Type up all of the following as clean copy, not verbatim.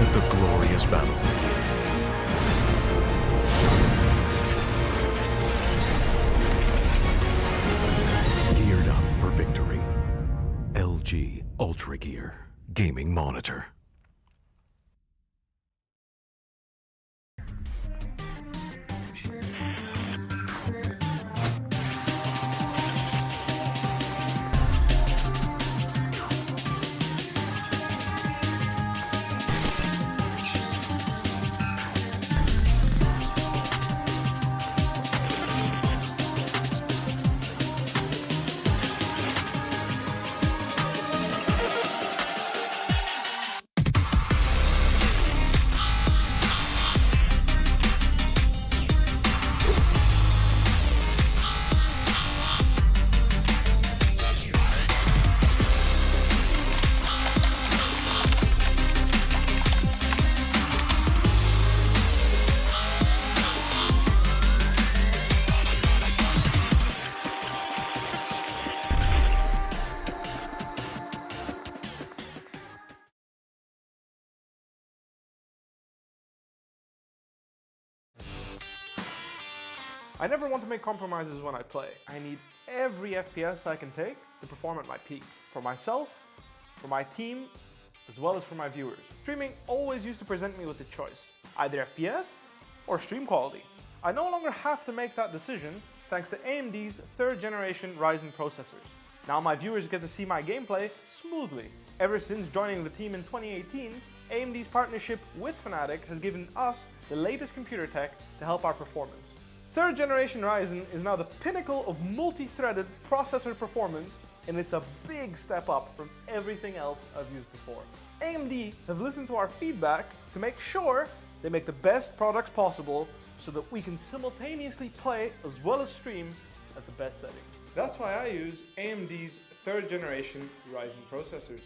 Let the glorious battle begin. Geared up for victory. LG Ultragear Gaming Monitor. I never want to make compromises when I play. I need every FPS I can take to perform at my peak. For myself, for my team, as well as for my viewers. Streaming always used to present me with a choice, either FPS or stream quality. I no longer have to make that decision thanks to AMD's 3rd generation Ryzen processors. Now my viewers get to see my gameplay smoothly. Ever since joining the team in 2018, AMD's partnership with Fnatic has given us the latest computer tech to help our performance. 3rd generation Ryzen is now the pinnacle of multi-threaded processor performance, and it's a big step up from everything else I've used before. AMD have listened to our feedback to make sure they make the best products possible so that we can simultaneously play as well as stream at the best setting. That's why I use AMD's 3rd generation Ryzen processors.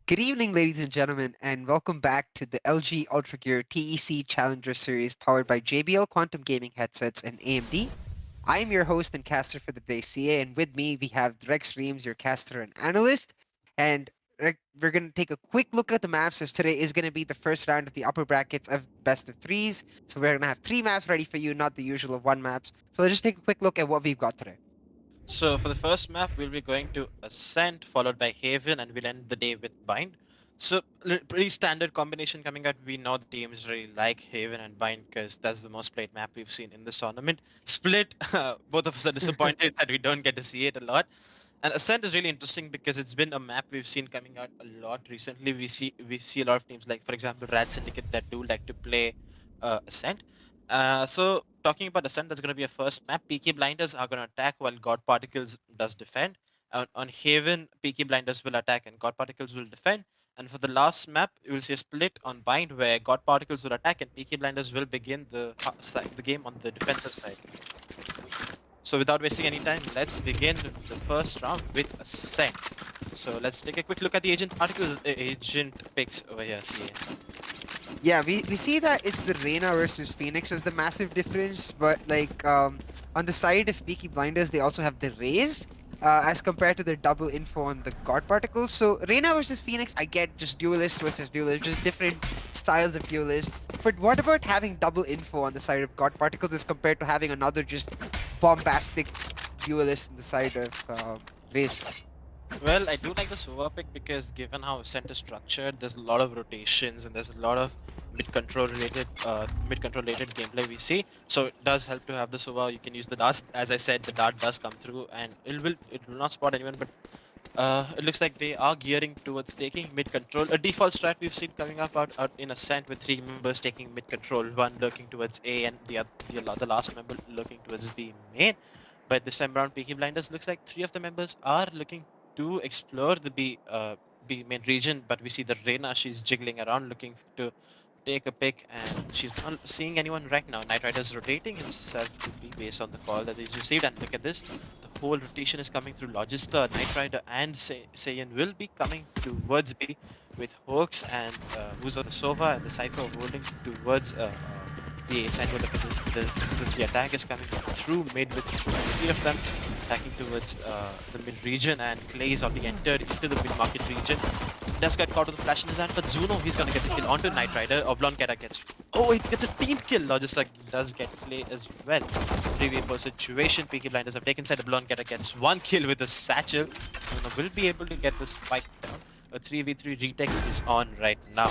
Good evening, ladies and gentlemen, and welcome back to the LG Ultragear TEC Challenger Series powered by JBL Quantum Gaming Headsets and AMD. I am your host and caster for the day, CA, and with me we have Rex Reams, your caster and analyst. And we're going to take a quick look at the maps, as today is going to be the first round of the upper brackets of best of threes. So we're going to have 3 maps ready for you, not the usual of 1 maps. So let's just take a quick look at what we've got today. So for the first map, we'll be going to Ascent, followed by Haven, and we'll end the day with Bind. So pretty standard combination coming out. We know the teams really like Haven and Bind because that's the most played map we've seen in this tournament. Split, both of us are disappointed that we don't get to see it a lot. And Ascent is really interesting because it's been a map we've seen coming out a lot recently. We see a lot of teams like, for example, Rad Syndicate that do like to play Ascent. So talking about Ascent, that's going to be a first map. Peaky Blinders are going to attack while God Particles does defend. On Haven, Peaky Blinders will attack and God Particles will defend. And for the last map, you will see a split on Bind where God Particles will attack and Peaky Blinders will begin the game on the defensive side. So without wasting any time, let's begin the first round with Ascent. So let's take a quick look at the agent picks over here. See. Yeah, we see that it's the Reyna versus Phoenix is the massive difference, but like on the side of Peaky Blinders, they also have the Raze as compared to their double info on the God Particles. So Reyna versus Phoenix, I get just duelist versus duelist, just different styles of duelist. But what about having double info on the side of God Particles as compared to having another just bombastic duelist on the side of Raze? Well, I do like the Sova pick because given how Ascent is structured, there's a lot of rotations and there's a lot of mid-control related gameplay we see. So it does help to have the Sova. You can use the dart. As I said, the dart does come through and it will not spot anyone, but it looks like they are gearing towards taking mid-control. A default strat we've seen coming up out in Ascent with 3 members taking mid-control, one lurking towards A and the last member lurking towards B main. But this time around, Peaky Blinders looks like 3 of the members are looking to explore the B main region, but we see the Reyna, she's jiggling around looking to take a pick and she's not seeing anyone right now. Knight Rider's rotating himself to B based on the call that he's received, and look at this. The whole rotation is coming through Logista, Knight Rider, and Saiyan will be coming towards B with Hawks and who's on the Sova and the Cypher holding towards the A side. But look at this, the attack is coming through mid with three of them attacking towards the mid region, and Clay is already entered into the mid market region. Does get caught with the flash in his hand, but Zuno, he's gonna get the kill onto Knight Rider. Oblong Keta gets, oh, it gets a team kill. Logistic does get Clay as well. 3v4 situation. Peaky Blinders have taken side. Oblong Keta gets one kill with the satchel. Zuno will be able to get this fight down. A 3v3 retake is on right now.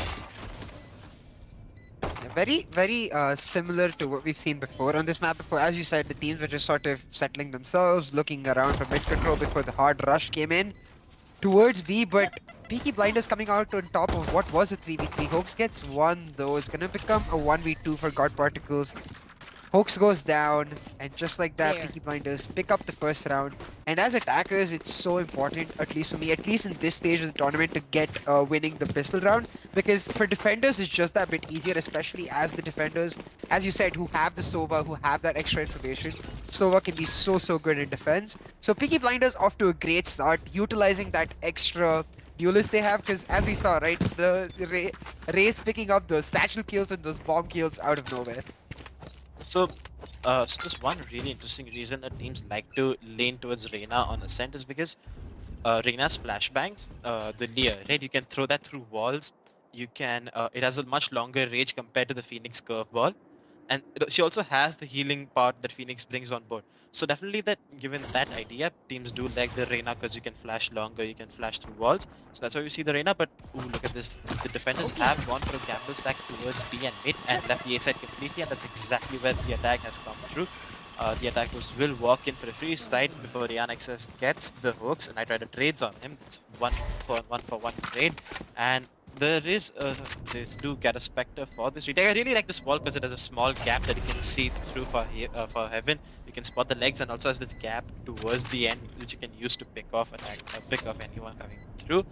Yeah, very similar to what we've seen before on this map. Before, as you said, the teams were just sort of settling themselves, looking around for mid control before the hard rush came in towards B. But Peaky Blinders coming out on top of what was a 3v3. Hoax gets one though. It's gonna become a 1v2 for God Particles. Hoax goes down, and just like that, Peaky Blinders pick up the first round. And as attackers, it's so important, at least for me, at least in this stage of the tournament, to get winning the pistol round. Because for defenders, it's just that bit easier, especially as the defenders, as you said, who have the Sova, who have that extra information. Sova can be so good in defense. So Peaky Blinders off to a great start, utilizing that extra duelist they have, because as we saw, right, the Rays picking up those satchel kills and those bomb kills out of nowhere. So, so there's one really interesting reason that teams like to lean towards Reyna on Ascent is because Reyna's flashbangs, the Leer, right? You can throw that through walls. You can. It has a much longer range compared to the Phoenix curveball, and she also has the healing part that Phoenix brings on board. So definitely, that given that idea, teams do like the Reyna because you can flash longer, you can flash through walls. So that's why we see the Reyna. But ooh, look at this! The defenders have gone for a gamble sack towards B and mid and left the A side completely, and that's exactly where the attack has come through. The attackers will walk in for a free side before Yanexus gets the hooks, and I try to trades on him. It's one for one trade, and there is they do get a Spectre for this retake. I really like this wall because it has a small gap that you can see through for Heaven. You can spot the legs, and also has this gap towards the end which you can use to pick off anyone coming through.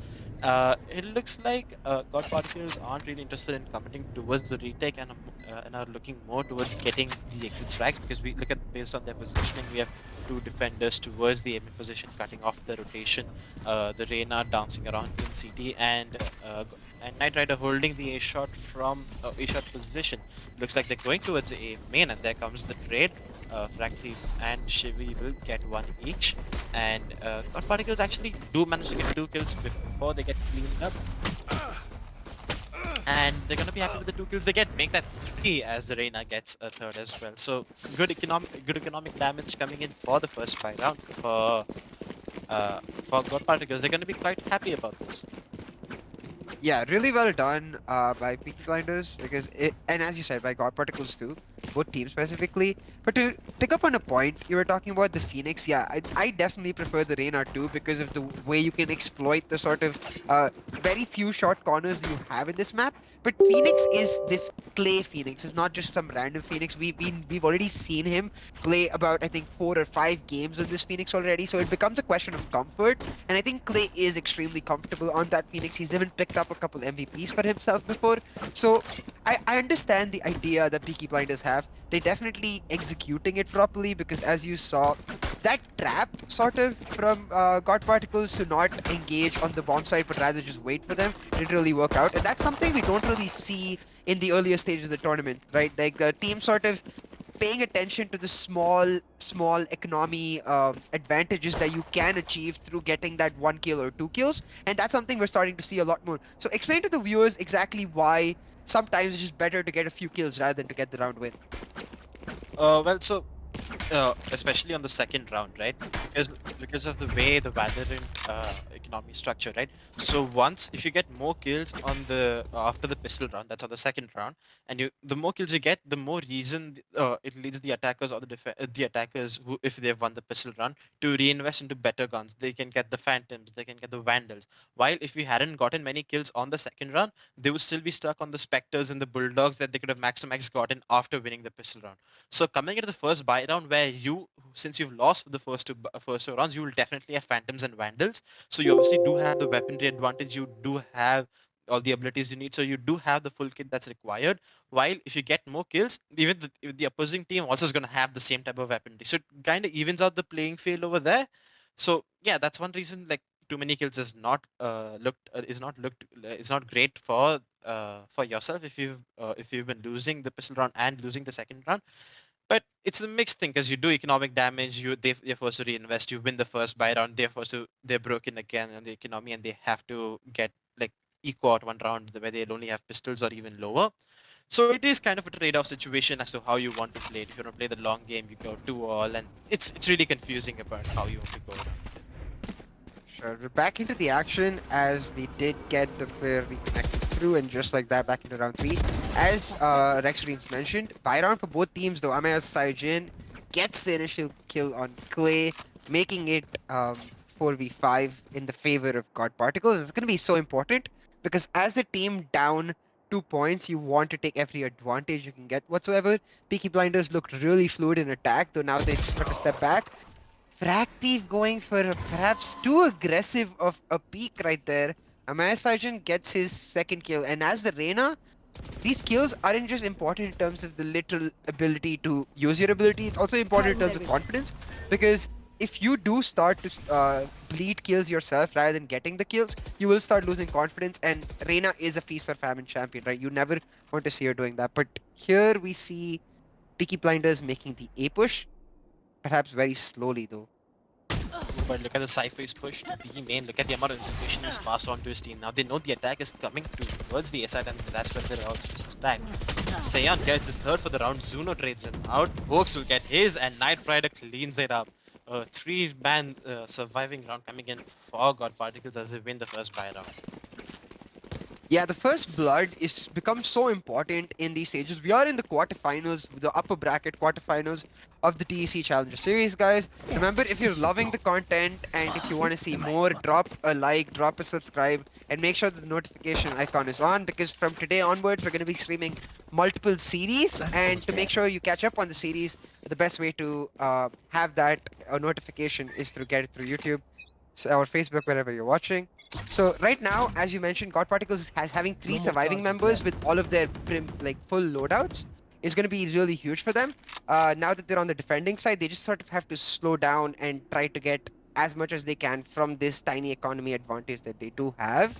It looks like God Particles aren't really interested in committing towards the retake and are looking more towards getting the exit tracks, because we look at based on their positioning, we have two defenders towards the aiming position cutting off the rotation, the Reyna bouncing around in CT, and Knight Rider holding the A shot from A shot position. Looks like they're going towards A main, and there comes the trade. Frag Thief and Shivi will get one each, and God Particles actually do manage to get two kills before they get cleaned up, and they're gonna be happy with the two kills they get. Make that three as the Reyna gets a third as well. So good economic damage coming in for the first fight round for God Particles. They're gonna be quite happy about this. Yeah, really well done by Peaky Blinders, because and as you said, by God Particles too, both teams specifically. But to pick up on a point, you were talking about the Phoenix. Yeah, I definitely prefer the Reyna too, because of the way you can exploit the sort of very few short corners you have in this map. But Phoenix is this Clay Phoenix. It's not just some random Phoenix. We've already seen him play about, I think, 4 or 5 games on this Phoenix already. So it becomes a question of comfort. And I think Clay is extremely comfortable on that Phoenix. He's even picked up a couple MVPs for himself before. So I understand the idea that Peaky Blinders have. They definitely executing it properly, because as you saw, that trap sort of from God Particles to not engage on the bomb side but rather just wait for them didn't really work out. And that's something we don't really see in the earlier stages of the tournament, right? Like the team sort of paying attention to the small economy advantages that you can achieve through getting that 1 kill or 2 kills, and that's something we're starting to see a lot more. So explain to the viewers exactly why sometimes it's just better to get a few kills rather than to get the round win. Well, so especially on the second round, right? Because of the way the Valorant economy structure, right? So once if you get more kills on the after the pistol round, that's on the second round, and the more kills you get, the more reason it leads the attackers or the attackers who, if they've won the pistol round, to reinvest into better guns. They can get the Phantoms, they can get the Vandals. While if we hadn't gotten many kills on the second round, they would still be stuck on the Spectres and the Bulldogs that they could have max to max gotten after winning the pistol round. So coming into the first buy round, where since you've lost the first two rounds, you will definitely have Phantoms and Vandals. So you obviously do have the weaponry advantage. You do have all the abilities you need. So you do have the full kit that's required. While if you get more kills, even the opposing team also is going to have the same type of weaponry. So it kind of evens out the playing field over there. So yeah, that's one reason like too many kills is not great for yourself if you've been losing the pistol round and losing the second round. But it's a mixed thing because you do economic damage. They're forced to reinvest. You win the first buy round. They're broken again on the economy, and they have to get like eco out one round where they'll only have pistols or even lower. So it is kind of a trade-off situation as to how you want to play it. If you want to play the long game, you go 2-all, and it's really confusing about how you want to go. Sure, we're back into the action as we did get the player reconnected through, and just like that, back into round 3. As Rex Reams mentioned, buy round for both teams though. Amaya Saijin gets the initial kill on Clay, making it 4v5 in the favor of God Particles. It's going to be so important because as the team down 2 points, you want to take every advantage you can get whatsoever. Peaky Blinders looked really fluid in attack, though now they just have to step back. Frag Thief going for perhaps too aggressive of a peek right there. Amaya Saijin gets his second kill, and as the Reyna, these kills aren't just important in terms of the literal ability to use your ability, it's also important in terms of confidence, because if you do start to bleed kills yourself rather than getting the kills, you will start losing confidence, and Reyna is a feast or famine champion, right? You never want to see her doing that, but here we see Peaky Blinders making the A push, perhaps very slowly though. But look at the Cypher's push to B main. Look at the amount of information he's passed on to his team. Now they know the attack is coming towards the A side, and that's where they're also attack. Sayan gets his third for the round. Zuno trades him out. Hoax will get his, and Night Rider cleans it up. A 3-man surviving round coming in for God Particles as they win the first buy round. Yeah, the first blood is becomes so important in these stages. We are in the quarterfinals, the upper bracket quarterfinals of the TEC Challenger Series, guys. Remember, if you're loving the content and if you want to see more, drop a like, drop a subscribe, and make sure that the notification icon is on, because from today onwards, we're going to be streaming multiple series, and to make sure you catch up on the series, the best way to have that notification is to get it through YouTube or Facebook, wherever you're watching. So right now, as you mentioned, God Particles has having 3 surviving members with all of their full loadouts is going to be really huge for them. Now that they're on the defending side, they just sort of have to slow down and try to get as much as they can from this tiny economy advantage that they do have.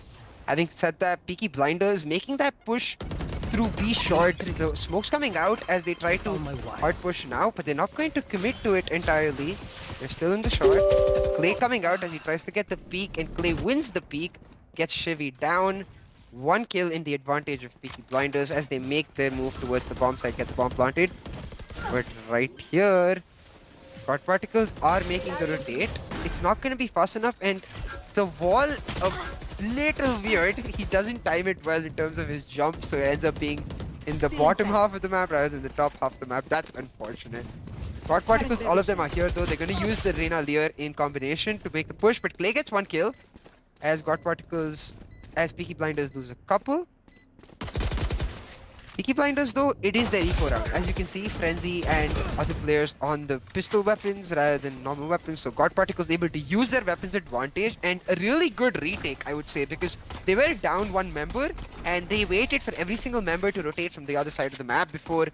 Having said that, Peaky Blinders making that push through B short. The smoke's coming out as they try to hard push now, but they're not going to commit to it entirely. They're still in the short. Clay coming out as he tries to get the peak, and Clay wins the peak, gets Chevy down. 1 kill in the advantage of Peaky Blinders as they make their move towards the bomb site, get the bomb planted. But right here, God Particles are making the rotate. It's not going to be fast enough, and the wall of little weird. He doesn't time it well in terms of his jump, so it ends up being in the bottom half of the map rather than the top half of the map. That's unfortunate. God Particles, all of them are here though. They're going to use the Reyna Lear in combination to make the push, but Clay gets 1 kill as God Particles, as Peaky Blinders lose a couple. Peaky Blinders though, it is their eco round. As you can see, Frenzy and other players on the pistol weapons rather than normal weapons. So God Particles able to use their weapons advantage, and a really good retake, I would say, because they were down 1 member and they waited for every single member to rotate from the other side of the map before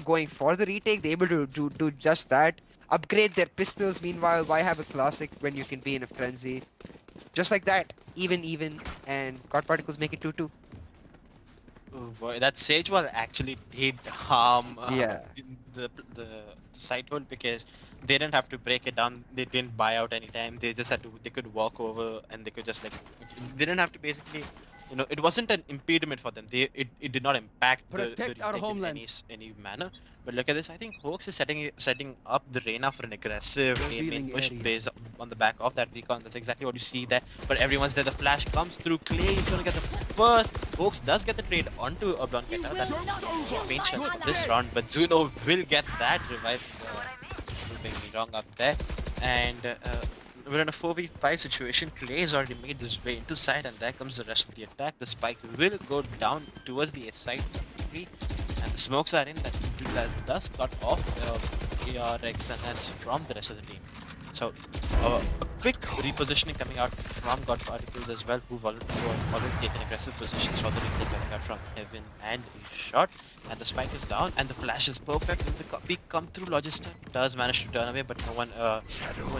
going for the retake. They're able to do just that. Upgrade their pistols. Meanwhile, why have a classic when you can be in a frenzy? Just like that, even, and God Particles make it 2-2. Oh boy, that Sage Wall actually did harm in the side hole, because they didn't have to break it down. They didn't buy out anytime. They just had to. They could walk over and they could just like. They didn't have to basically. You know, it wasn't an impediment for them. It did not impact the retake in any manner. But look at this. I think Hoax is setting up the Reyna for an aggressive main push based on the back of that recon. That's exactly what you see there. But everyone's there. The flash comes through. Clay is gonna get the first. Hoax does get the trade onto a Blanqueta. That's main chance for this round. But Zuno will get that revive. Proving me wrong up there. And we're in a 4v5 situation. Clay has already made his way into side, and there comes the rest of the attack. The spike will go down towards the S side, and the smokes are in. That does cut off ARX and S from the rest of the team. So quick repositioning coming out from God Particles as well, who have already taken aggressive positions for the retake coming out from Heaven and a shot. And the spike is down, and the flash is perfect. And the peak come through. Logistic does manage to turn away, but no one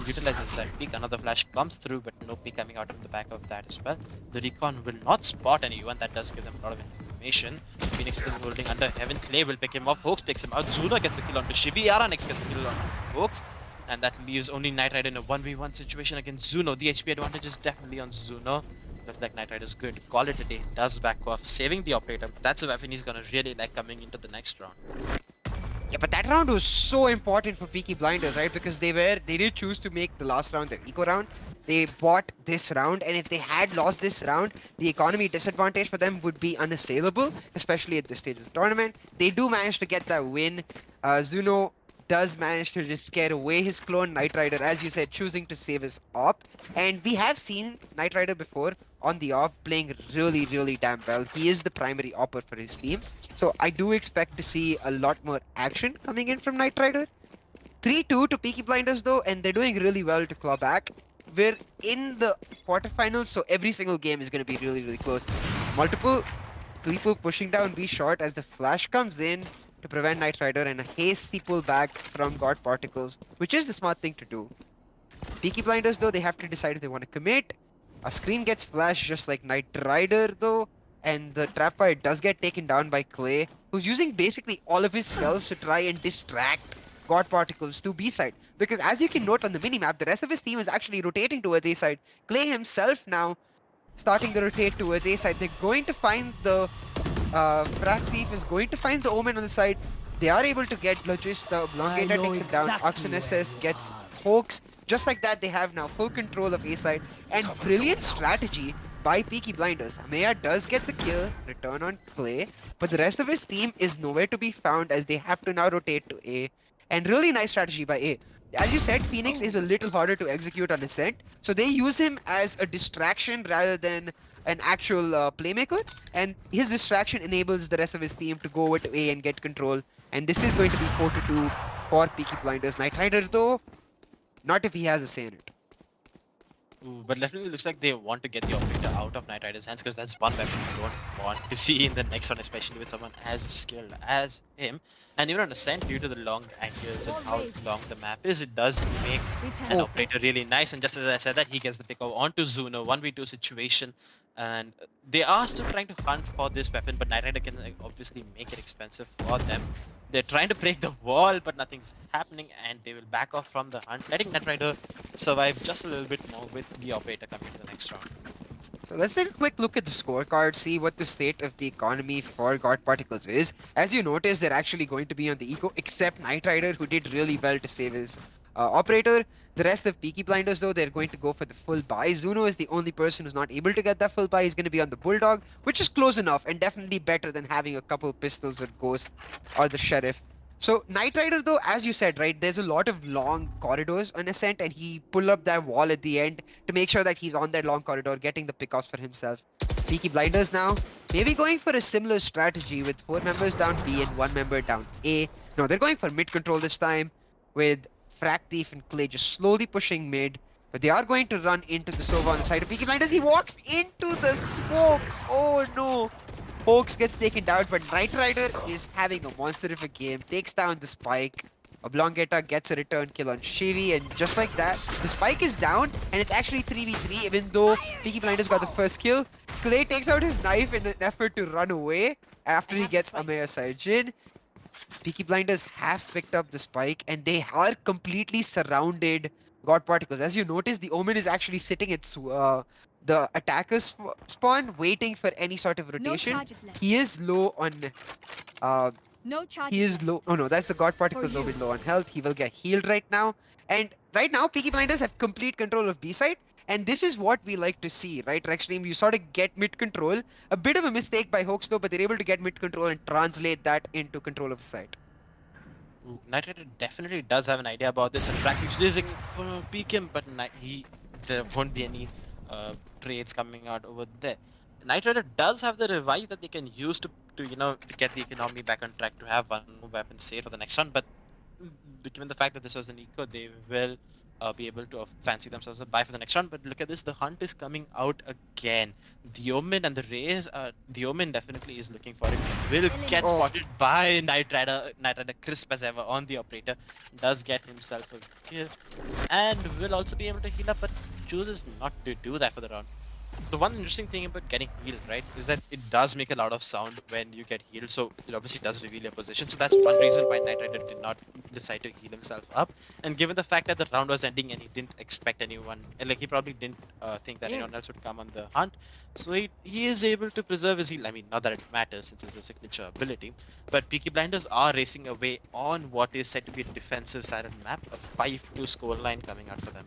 utilizes that peak. Another flash comes through, but no peak coming out of the back of that as well. The recon will not spot anyone. That does give them a lot of information. Phoenix still holding under Heaven. Clay will pick him up. Hoax takes him out. Zuna gets the kill onto Shibi. Yara next gets the kill on Hoax. And that leaves only Knight Rider in a 1v1 situation against Zuno. The HP advantage is definitely on Zuno. Looks like Knight Rider is going to call it a day. Does back off, saving the operator. That's a weapon he's gonna really like coming into the next round. Yeah, but that round was so important for Peaky Blinders, right? Because they did choose to make the last round their eco round. They bought this round, and if they had lost this round, the economy disadvantage for them would be unassailable, especially at this stage of the tournament. They do manage to get that win. Zuno does manage to just scare away his clone Knight Rider, as you said, choosing to save his op. And we have seen Knight Rider before on the op playing really, really damn well. He is the primary opper for his team. So I do expect to see a lot more action coming in from Knight Rider. 3-2 to Peaky Blinders though, and they're doing really well to claw back. We're in the quarterfinals, so every single game is going to be really, really close. Multiple people pushing down B short as the flash comes in to prevent Knight Rider, and a hasty pullback from God Particles, which is the smart thing to do. Peaky Blinders though, they have to decide if they want to commit. A screen gets flashed just like Knight Rider though, and the trapfire does get taken down by Clay, who's using basically all of his spells to try and distract God Particles to B side. Because as you can note on the minimap, the rest of his team is actually rotating towards A side. Clay himself now starting the rotate towards A side. They're going to find the Frag Thief is going to find the Omen on the side. They are able to get Logis. The Elongator takes him down. Oxenesis gets Hoax. Just like that, they have now full control of A side. And brilliant strategy by Peaky Blinders. Ameya does get the kill, return on Clay, but the rest of his team is nowhere to be found as they have to now rotate to A. And really nice strategy by A. As you said, Phoenix is a little harder to execute on Ascent, so they use him as a distraction rather than an actual playmaker, and his distraction enables the rest of his team to go over to A and get control. And this is going to be 4-2 for Peaky Blinders. Knight Rider though, not if he has a say in it. Ooh, but definitely looks like they want to get the operator out of Knight Rider's hands, because that's one weapon you don't want to see in the next one, especially with someone as skilled as him. And even on Ascent, due to the long angles and how long the map is, it does make an operator really nice. And just as I said that, he gets the pick onto Zuno, 1v2 situation. And they are still trying to hunt for this weapon, but Knight Rider can obviously make it expensive for them. They're trying to break the wall, but nothing's happening, and they will back off from the hunt, letting Knight Rider survive just a little bit more with the operator coming to the next round. So let's take a quick look at the scorecard, see what the state of the economy for God Particles is. As you notice, they're actually going to be on the eco, except Knight Rider, who did really well to save his operator. The rest of Peaky Blinders though, they're going to go for the full buy. Zuno is the only person who's not able to get that full buy. He's going to be on the Bulldog, which is close enough and definitely better than having a couple pistols or Ghost or the Sheriff. So Knight Rider though, as you said, right, there's a lot of long corridors on Ascent, and he pulled up that wall at the end to make sure that he's on that long corridor, getting the pickoffs for himself. Peaky Blinders now, maybe going for a similar strategy with 4 members down B and 1 member down A. No, they're going for mid control this time with Frag Thief and Clay just slowly pushing mid. But they are going to run into the Sova on the side of Peaky Blinders. He walks into the smoke. Oh no. Hoax gets taken down, but Knight Rider is having a monster of a game. Takes down the Spike. Oblongata gets a return kill on Shivi, and just like that, the Spike is down, and it's actually 3v3, even though Peaky Blinders got the first kill. Clay takes out his knife in an effort to run away after he gets Ameya Sarjin. Peaky Blinders have picked up the Spike, and they are completely surrounded God Particles. As you notice, the Omen is actually sitting at the attacker's spawn, waiting for any sort of rotation. He is low on he is low. Oh no, that's the God Particles Omen low on health. He will get healed right now. And right now, Peaky Blinders have complete control of B side. And this is what we like to see, right, Rexstream? You sort of get mid control. A bit of a mistake by Hoax though, but they're able to get mid control and translate that into control of the site. Knight Rider definitely does have an idea about this, and practice is gonna peek him, but there won't be any trades coming out over there. Knight Rider does have the revive that they can use to get the economy back on track, to have one more weapon saved for the next one, but given the fact that this was an eco, they will be able to fancy themselves a buy for the next round. But look at this, the hunt is coming out again. The Omen and the Rays, the Omen definitely is looking for it. Will get Oh. spotted by Knight Rider crisp as ever on the operator. Does get himself a kill and will also be able to heal up, but chooses not to do that for the round. The one interesting thing about getting healed, right, is that it does make a lot of sound when you get healed. So it obviously does reveal your position. So that's one reason why Knight Rider did not decide to heal himself up. And given the fact that the round was ending and he didn't expect anyone, like he probably didn't think that anyone else would come on the hunt. So he is able to preserve his heal. I mean, not that it matters since it's a signature ability. But Peaky Blinders are racing away on what is said to be a defensive sided map, a 5-2 scoreline coming out for them.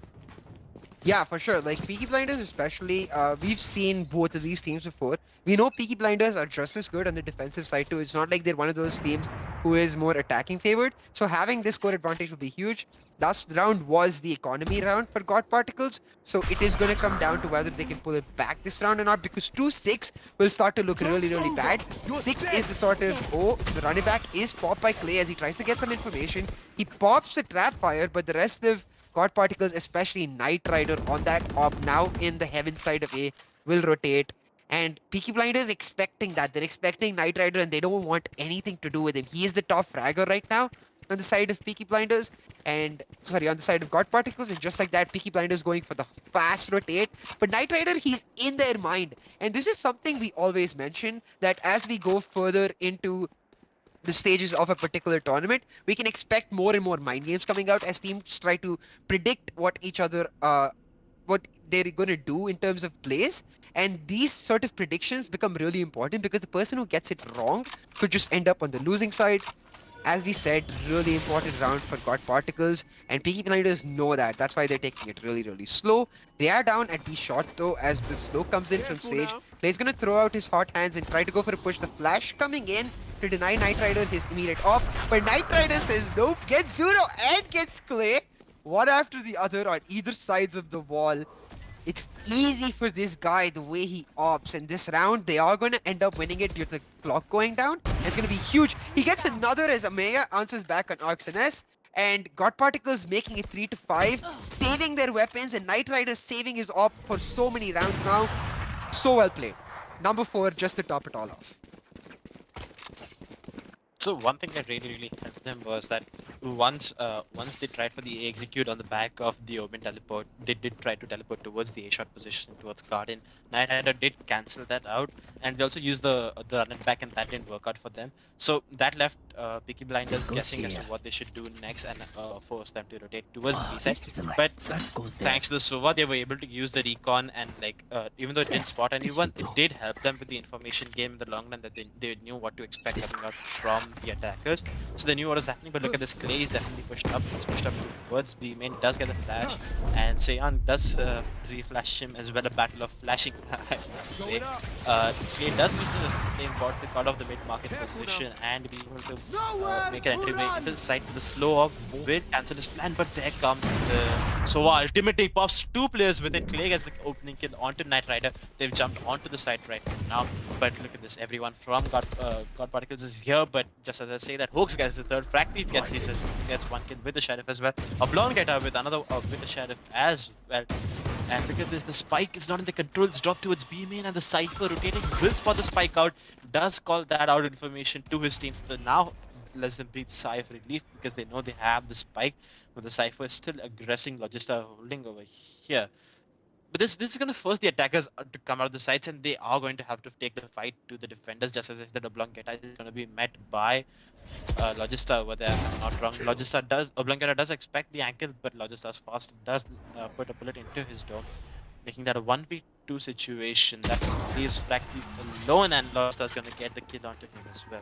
Yeah, for sure. Like Peaky Blinders, especially, we've seen both of these teams before. We know Peaky Blinders are just as good on the defensive side too. It's not like they're one of those teams who is more attacking favored. So having this core advantage will be huge. Last round was the economy round for God Particles, so it is going to come down to whether they can pull it back this round or not. Because 2-6 will start to look really, really bad. 6 is the sort of the running back is popped by Clay as he tries to get some information. He pops the trap fire, but the rest of God Particles, especially Knight Rider on that op now in the heaven side of A, will rotate. And Peaky Blinders expecting that. They're expecting Knight Rider and they don't want anything to do with him. He is the top fragger right now on the side of Peaky Blinders. And, sorry, on the side of God Particles. And just like that, Peaky Blinders going for the fast rotate. But Knight Rider, he's in their mind. And this is something we always mention, that as we go further into the stages of a particular tournament, we can expect more and more mind games coming out as teams try to predict what they're going to do in terms of plays. And these sort of predictions become really important because the person who gets it wrong could just end up on the losing side. As we said, really important round for God Particles, and Peaky Blinders know that. That's why they're taking it really, really slow. They are down at B shot though, as the slow comes in from stage. Clay's gonna throw out his hot hands and try to go for a push. The flash coming in to deny Knight Rider his immediate off, but Knight Rider says nope, gets Zuno and gets Clay, one after the other on either sides of the wall. It's easy for this guy the way he opts, and this round they are going to end up winning it due to the clock going down. It's going to be huge. He gets another as Amaya answers back on Arcs and S, and God Particles making it 3-5, saving their weapons, and Knight Rider saving his op for so many rounds now. So well played. Number 4 just to top it all off. So one thing that really helped them was that once they tried for the A execute on the back of the Omen teleport, they did try to teleport towards the A shot position towards Garden. Night Rider did cancel that out, and they also used the run it back, and that didn't work out for them. So that left Peaky Blinders guessing as to what they should do next, and force them to rotate towards B side. But thanks to the Sova, they were able to use the recon, and like even though it didn't spot anyone, it did help them with the information game in the long run, that they knew what to expect coming out from the attackers. So they knew what was happening. But look at this, Clay is definitely pushed up. He's pushed up towards B main, does get the flash, and Seyan does reflash him as well. A battle of flashing. Clay does use the important to call off the mid market position and be able to make an entryway into the site. The slow up will cancel his plan, but there comes the Sova ultimate. He pops 2 players with it. Clay gets the opening kill onto Knight Rider. They've jumped onto the site right now. But look at this, everyone from God Particles is here. But just as I say that, Hoax gets the third, Fractith gets 1 kill with the Sheriff as well. Oblong get out with another with the Sheriff as well. And look at this, the spike is not in the control, it's dropped towards B main, and the Cypher rotating will spot the spike out, does call that out information to his team. So now lets them breathe sigh of relief because they know they have the spike, but the Cypher is still aggressing Logista holding over here. But this is going to force the attackers to come out of the sides, and they are going to have to take the fight to the defenders, just as I said. Oblongeta is going to be met by Logista over there. I'm not wrong. Oblongeta does expect the ankle, but Logista's fast does put a bullet into his dome, making that a 1v2 situation that leaves Fractith alone, and Logista's going to get the kill onto him as well.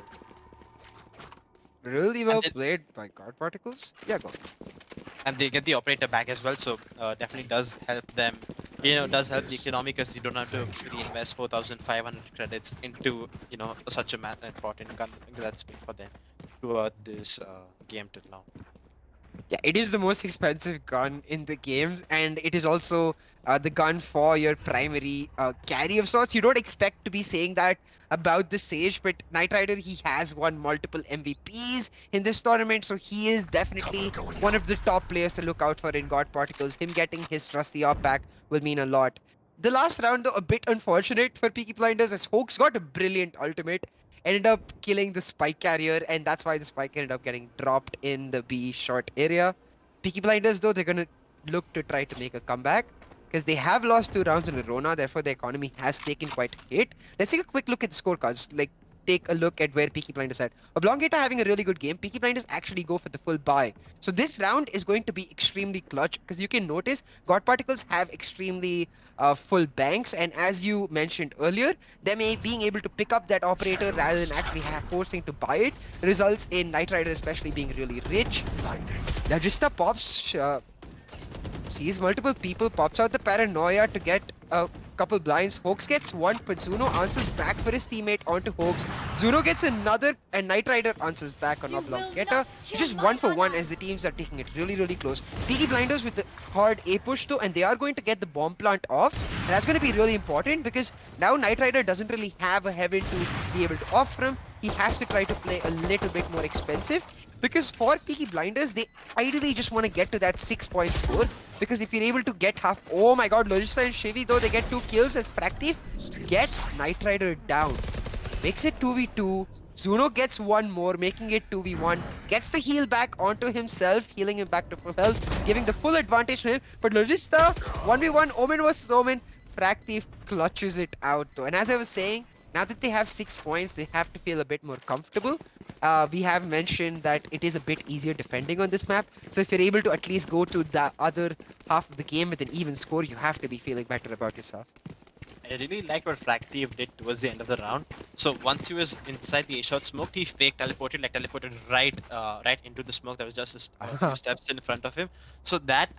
Really well played by God Particles. Yeah, go. And they get the operator back as well, so definitely does help them. Does help the economy because you don't have to reinvest 4,500 credits into such a important gun that's been for them throughout this game till now. Yeah, it is the most expensive gun in the game, and it is also the gun for your primary carry of sorts. You don't expect to be saying that about the Sage, but Knight Rider, he has won multiple MVPs in this tournament, so he is definitely one of the top players to look out for in God Particles. Him getting his trusty op back will mean a lot. The last round, though, a bit unfortunate for Peaky Blinders, as Hoax got a brilliant ultimate, ended up killing the spike carrier, and that's why the spike ended up getting dropped in the B short area. Peaky Blinders, though, they're gonna look to try to make a comeback because they have lost 2 rounds in a row now. Therefore, the economy has taken quite a hit. Let's take a quick look at the scorecards. Like, take a look at where Peaky Blinders at. Oblongata having a really good game. Peaky Blinders actually go for the full buy. So this round is going to be extremely clutch because you can notice God Particles have extremely full banks, and as you mentioned earlier, them being able to pick up that operator rather than actually forcing to buy it results in Knight Rider especially being really rich. Logista pops, sees multiple people, pops out the paranoia to get a couple blinds. Hoax gets one, but Zuno answers back for his teammate onto Hoax. Zuno gets another, and Knight Rider answers back on Oblongata. It's just 1 for 1 as the teams are taking it really, really close. Peaky Blinders with the hard A push though, and they are going to get the bomb plant off. And that's going to be really important because now Knight Rider doesn't really have a heaven to be able to off from. He has to try to play a little bit more expensive. Because for Peaky Blinders, they ideally just want to get to that 6-point score. Because if you're able to get half... Oh my god, Logista and Shivi, though, they get 2 kills as Praktif gets Knight Rider down. Makes it 2v2. Zuno gets 1 more, making it 2v1. Gets the heal back onto himself, healing him back to full health, giving the full advantage to him. But Logista, 1v1, Omen vs Omen. Praktif clutches it out, though. And as I was saying, now that they have 6 points, they have to feel a bit more comfortable. We have mentioned that it is a bit easier defending on this map. So if you're able to at least go to the other half of the game with an even score, you have to be feeling better about yourself. I really liked what Fractive did towards the end of the round. So once he was inside the A-shot smoke, he fake teleported right into the smoke that was just a few steps in front of him. So that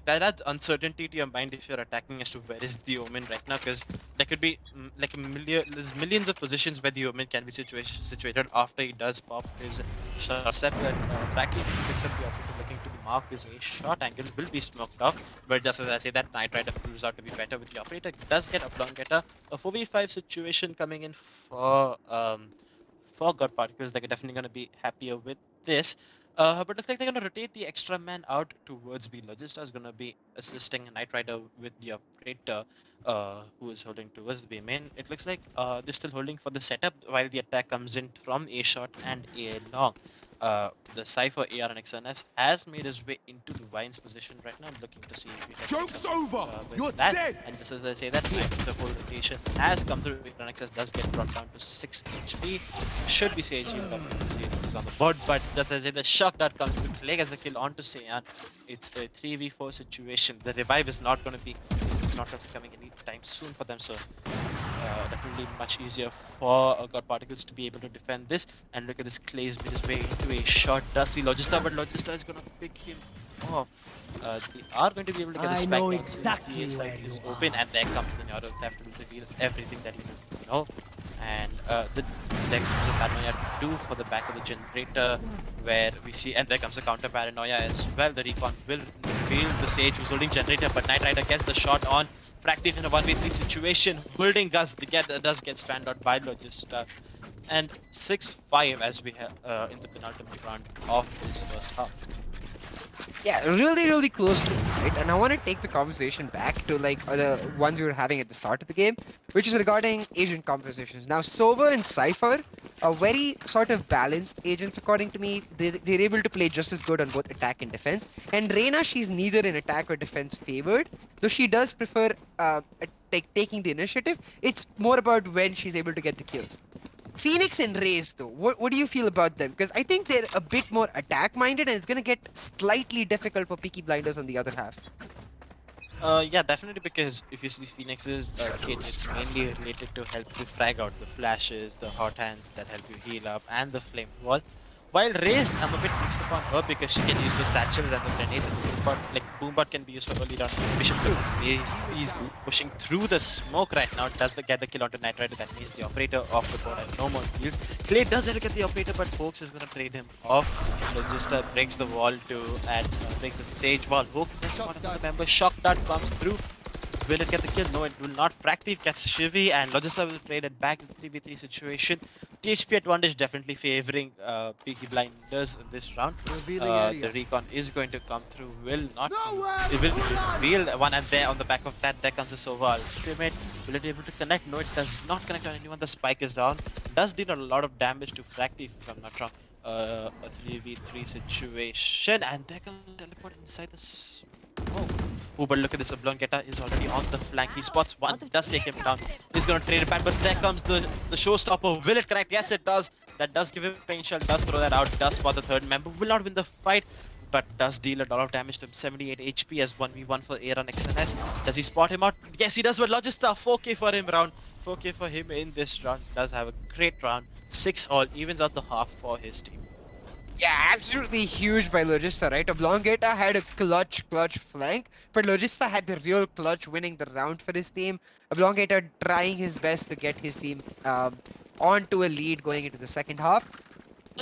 that adds uncertainty to your mind if you're attacking as to where is the Omen right now, because there could be there's millions of positions where the Omen can be situated after he does pop his shot. Except that Fractive picks up the operator looking to be marked, his A-shot angle will be smoked off. But just as I say that, Knight Rider proves out to be better with the operator. Does get Oblongata. A 4v5 situation coming in for God Particles. They're definitely going to be happier with this. But looks like they're going to rotate the extra man out towards B. Logista is going to be assisting Knight Rider with the operator who is holding towards the B main. It looks like they're still holding for the setup while the attack comes in from A short and A long. The Cypher AR and XNS has made his way into the Vine's position right now, looking to see if he can Joke's over! You're that. dead! And just as I say that, the whole rotation has come through. XNS does get brought down to 6 HP. Should be Sage healed up is on the board, but just as I say, the shock dart comes through. Plague as the kill onto Saiyan. It's a 3v4 situation. The revive is not going to be coming anytime soon for them, so definitely much easier for God Particles to be able to defend this. And look at this, Clay's made his way into a shot. Does see Logista, but Logista is going to pick him off. They are going to be able to get this back. Exactly the side is open, and there comes the auto theft to reveal everything that you need to know. And there comes a paranoia 2 for the back of the generator, where we see, and there comes a counter paranoia as well. The recon will reveal the Sage who's holding generator, but Knight Rider gets the shot on. Fractive in a 1v3 situation, holding Gus does get spanned out by Logista. And 6-5 as we have in the penultimate round of this first half. Yeah, really close to it, right? And I want to take the conversation back to like the ones we were having at the start of the game, which is regarding agent compositions. Now, Sova and Cypher are very sort of balanced agents according to me. They're able to play just as good on both attack and defense. And Reyna, she's neither in attack or defense favored, though she does prefer taking the initiative. It's more about when she's able to get the kills. Phoenix and Raze though, what do you feel about them? Because I think they're a bit more attack minded and it's gonna get slightly difficult for Peaky Blinders on the other half. Yeah, definitely, because if you see Phoenix's kit, it's mainly related to help you frag out the flashes, the hot hands that help you heal up, and the flame wall. While Raze, I'm a bit mixed upon her because she can use the satchels and the grenades, but like Boombot can be used for early round mission. He's pushing through the smoke right now. Does get the kill onto Knight Rider. That means the operator off the board and no more kills. Clay does get the operator, but Hoax is gonna trade him off. Logista breaks the wall breaks the Sage wall. Hoax just got another member. Shock dart comes through. Will it get the kill? No, it will not. Fractive gets Shivy and Logista will trade it back in 3v3 situation. THP advantage definitely favoring Peaky Blinders in this round. The recon is going to come through. Will not. It will reveal one, and there on the back of that, there comes the Sova ultimate. Will it be able to connect? No, it does not connect on anyone. The spike is down. Does deal a lot of damage to Fractive, if I'm not wrong. A 3v3 situation, and there comes the teleport inside the smoke. Oh, but look at this. Oblongeta is already on the flank. He spots one, does take him down. He's gonna trade it back, but there comes the showstopper. Will it connect? Yes, it does. That does give him pain shell, does throw that out, does spot the third member. Will not win the fight, but does deal a lot of damage to him. 78 HP as 1v1 for Aaron XNS. Does he spot him out? Yes, he does, but Logista, 4k for him round. 4k for him in this round. Does have a great round. 6 all, evens out the half for his team. Yeah, absolutely huge by Logista, right? Oblongeta had a clutch flank, but Logista had the real clutch winning the round for his team. Oblongeta trying his best to get his team onto a lead going into the second half.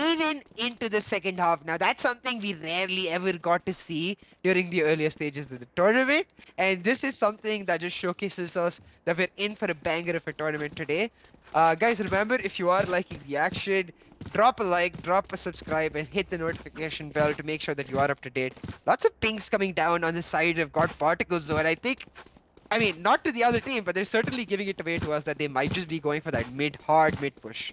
Even into the second half. Now, that's something we rarely ever got to see during the earlier stages of the tournament. And this is something that just showcases us that we're in for a banger of a tournament today. Guys, remember, if you are liking the action, drop a like, drop a subscribe, and hit the notification bell to make sure that you are up to date. Lots of pings coming down on the side of God Particles, though, and I think, I mean, not to the other team, but they're certainly giving it away to us that they might just be going for that hard mid push.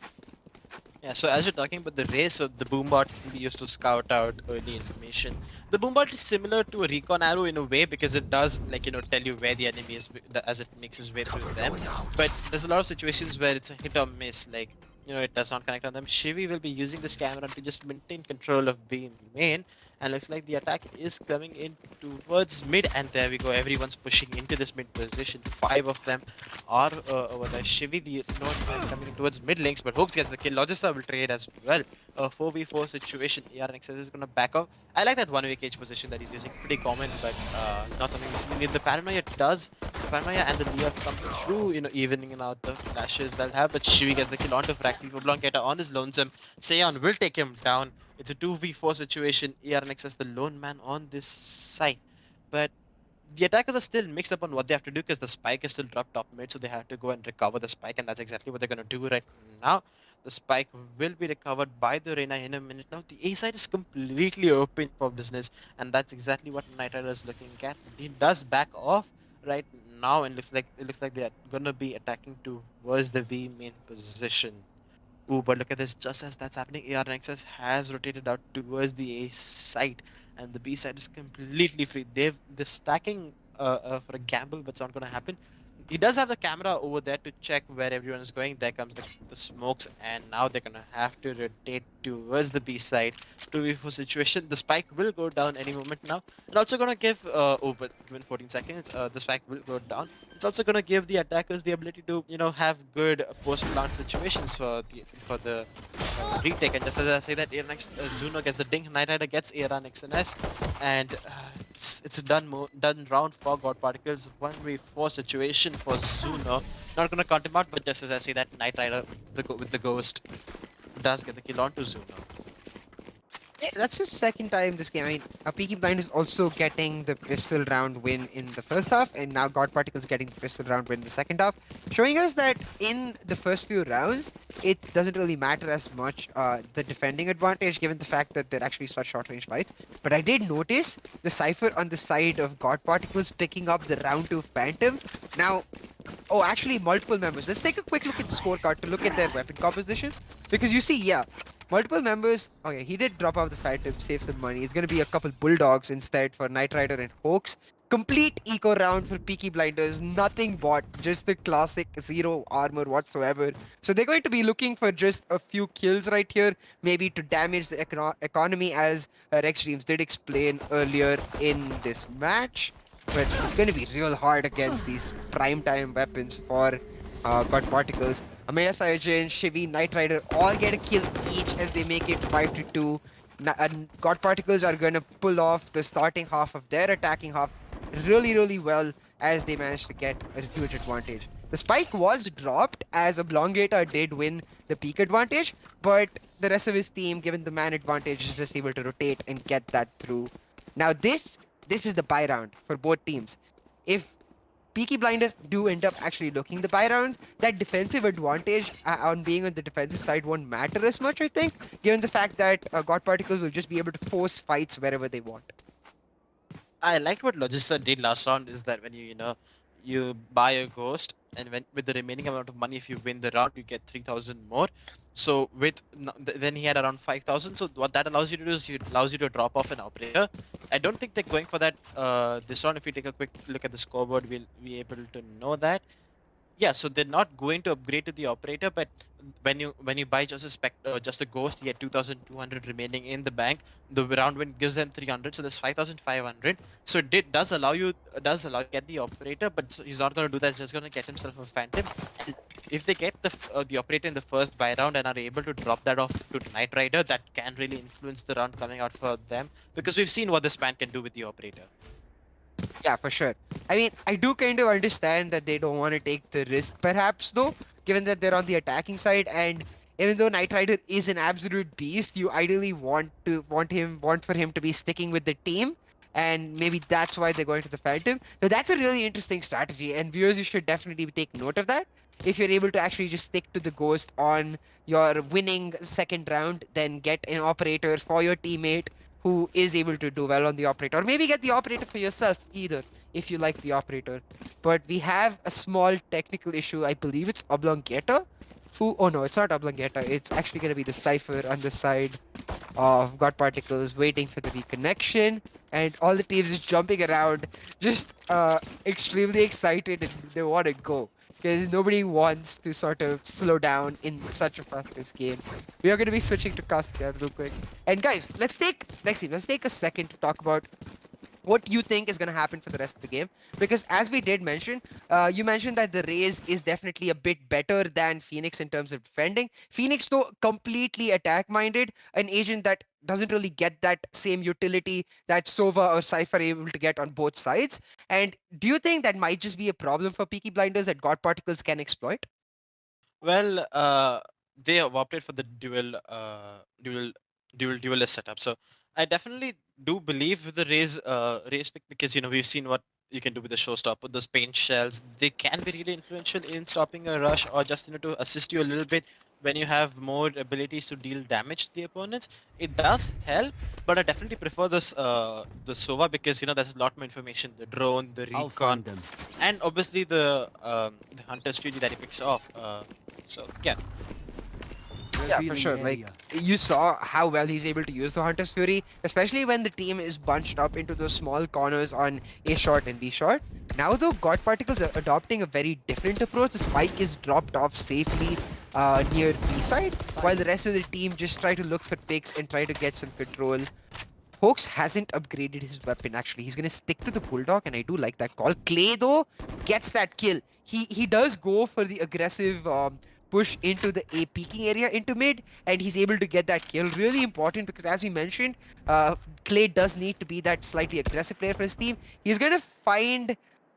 Yeah, so as you're talking about the race, so the Boombot can be used to scout out early information. The Boombot is similar to a recon arrow in a way because it does, like, tell you where the enemy is as it makes its way through them. But there's a lot of situations where it's a hit or miss, like, it does not connect on them. Shivy will be using this camera to just maintain control of B main. And looks like the attack is coming in towards mid, and there we go. Everyone's pushing into this mid position. 5 of them are over there. Shivy, the man coming in towards mid links, but Hooks gets the kill. Logista will trade as well. A 4v4 situation. ARNXS is going to back up. I like that 1-way cage position that he's using. Pretty common, but not something we've seen. The Paranoia does. Paranoia and the Leah come through, evening out the flashes. They'll have, but Shivy gets the kill onto Fractive. Oblongeta on his lonesome. Seon will take him down. It's a 2v4 situation. ARNX is the lone man on this side. But the attackers are still mixed up on what they have to do because the spike is still dropped top mid, so they have to go and recover the spike, and that's exactly what they're going to do right now. The spike will be recovered by the Reyna in a minute. Now, the A side is completely open for business, and that's exactly what Knight Rider is looking at. He does back off right now, and it looks like they're going to be attacking towards the B main position. Ooh, but look at this, just as that's happening, ARNXS has rotated out towards the A side, and the B side is completely free. They're stacking for a gamble, but it's not going to happen. He does have the camera over there to check where everyone is going. There comes the smokes, and now they're going to have to rotate towards the B side. 2v4 situation. The spike will go down any moment now. And also going to give, but given 14 seconds, the spike will go down. It's also going to give the attackers the ability to, have good post-plant situations for the retake. And just as I say that, Zuno gets the ding, Knight Rider gets Aran XNS, and it's a done round for God Particles. 1v4 situation for Zuno. Not gonna count him out, but just as I say that, Knight Rider with the ghost does get the kill onto Zuno. Yeah, that's the second time this game. I mean, Peaky Blind is also getting the pistol round win in the first half, and now God Particles getting the pistol round win in the second half, showing us that in the first few rounds, it doesn't really matter as much the defending advantage, given the fact that they're actually such short-range fights. But I did notice the Cypher on the side of God Particles picking up the round 2 Phantom. Now, oh, actually, multiple members. Let's take a quick look at the scorecard to look at their weapon composition, because you see, yeah, multiple members. Okay, he did drop out the Phantom, save some money. It's gonna be a couple Bulldogs instead for Knight Rider and Hoax. Complete eco round for Peaky Blinders, nothing bought, just the classic 0 armor whatsoever. So they're going to be looking for just a few kills right here, maybe to damage the economy, as Rex Dreams did explain earlier in this match. But it's going to be real hard against these primetime weapons for God Particles. Amaya Saiyajin, Shivy, Knight Rider all get a kill each as they make it 5-2. God Particles are gonna pull off the starting half of their attacking half really, really well as they manage to get a huge advantage. The spike was dropped as Oblongator did win the peak advantage, but the rest of his team, given the man advantage, is just able to rotate and get that through. Now this is the buy round for both teams. If Peaky Blinders do end up actually looking the buy rounds, that defensive advantage on being on the defensive side won't matter as much, I think, given the fact that God Particles will just be able to force fights wherever they want. I liked what Logista did last round is that when you buy a ghost and when with the remaining amount of money if you win the round you get 3,000 more. So then he had around 5,000. So what that allows you to do is it allows you to drop off an operator. I don't think they're going for that this round. If we take a quick look at the scoreboard, we'll be able to know that. Yeah, so they're not going to upgrade to the operator, but when you buy just a just a ghost, you get 2,200 remaining in the bank. The round win gives them 300, so there's 5,500. So it does allow you to get the operator, but he's not going to do that. He's just going to get himself a phantom. And if they get the operator in the first buy round and are able to drop that off to Knight Rider, that can really influence the round coming out for them because we've seen what this man can do with the operator. Yeah, for sure. I mean, I do kind of understand that they don't want to take the risk, perhaps, though, given that they're on the attacking side, and even though Knight Rider is an absolute beast, you ideally want for him to be sticking with the team, and maybe that's why they're going to the Phantom. So that's a really interesting strategy, and viewers, you should definitely take note of that. If you're able to actually just stick to the Ghost on your winning second round, then get an operator for your teammate who is able to do well on the operator, or maybe get the operator for yourself either if you like the operator. But we have a small technical issue. I believe it's Oblongata who, oh no, it's not Oblongata. It's actually going to be the Cypher on the side of God Particles waiting for the reconnection, and all the teams is jumping around, just extremely excited, and they want to go because nobody wants to sort of slow down in such a fast-paced game. We are going to be switching to cast cam real quick. And guys, let's take a second to talk about what you think is going to happen for the rest of the game, because as we did mention, you mentioned that the Raze is definitely a bit better than Phoenix in terms of defending. Phoenix, though, completely attack minded, an agent that doesn't really get that same utility that Sova or Cypher are able to get on both sides. And do you think that might just be a problem for Peaky Blinders that God Particles can exploit? Well, they have opted for the duelist setup. So I definitely do believe with the raise pick because we've seen what you can do with the showstopper, those paint shells. They can be really influential in stopping a rush or just to assist you a little bit when you have more abilities to deal damage to the opponents. It does help, but I definitely prefer the Sova because there's a lot more information. The drone, the recon, and obviously the hunter's fury that he picks off. So yeah, Yeah, for sure. Like, you saw how well he's able to use the Hunter's Fury, especially when the team is bunched up into those small corners on A short and B short. Now, though, God Particles are adopting a very different approach. The spike is dropped off safely near B side, while the rest of the team just try to look for picks and try to get some control. Hoax hasn't upgraded his weapon, actually. He's going to stick to the Bulldog, and I do like that call. Clay, though, gets that kill. He does go for the aggressive push into the A peeking area into mid, and he's able to get that kill. Really important because, as we mentioned, Clay does need to be that slightly aggressive player for his team. He's going to find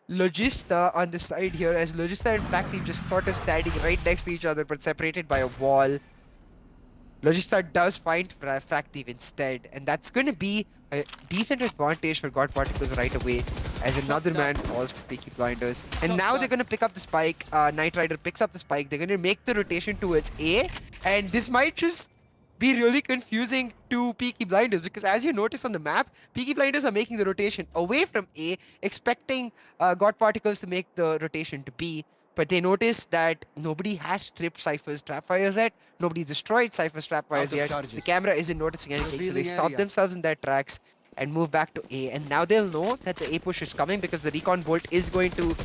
Logista on the side here, as Logista and Fractive just sort of standing right next to each other, but separated by a wall. Logista does find Fractive instead, and that's going to be a decent advantage for God Particles right away, as another man falls for Peaky Blinders. And now they're going to pick up the spike. Knight Rider picks up the spike. They're going to make the rotation towards A, and this might just be really confusing to Peaky Blinders, because as you notice on the map, Peaky Blinders are making the rotation away from A, expecting God Particles to make the rotation to B. But they notice that nobody has stripped Cypher's trapfires yet. Nobody's destroyed Cypher's trapfires yet. The camera isn't noticing anything, so they stop themselves in their tracks and move back to A. And now they'll know that the A push is coming because the recon bolt is going to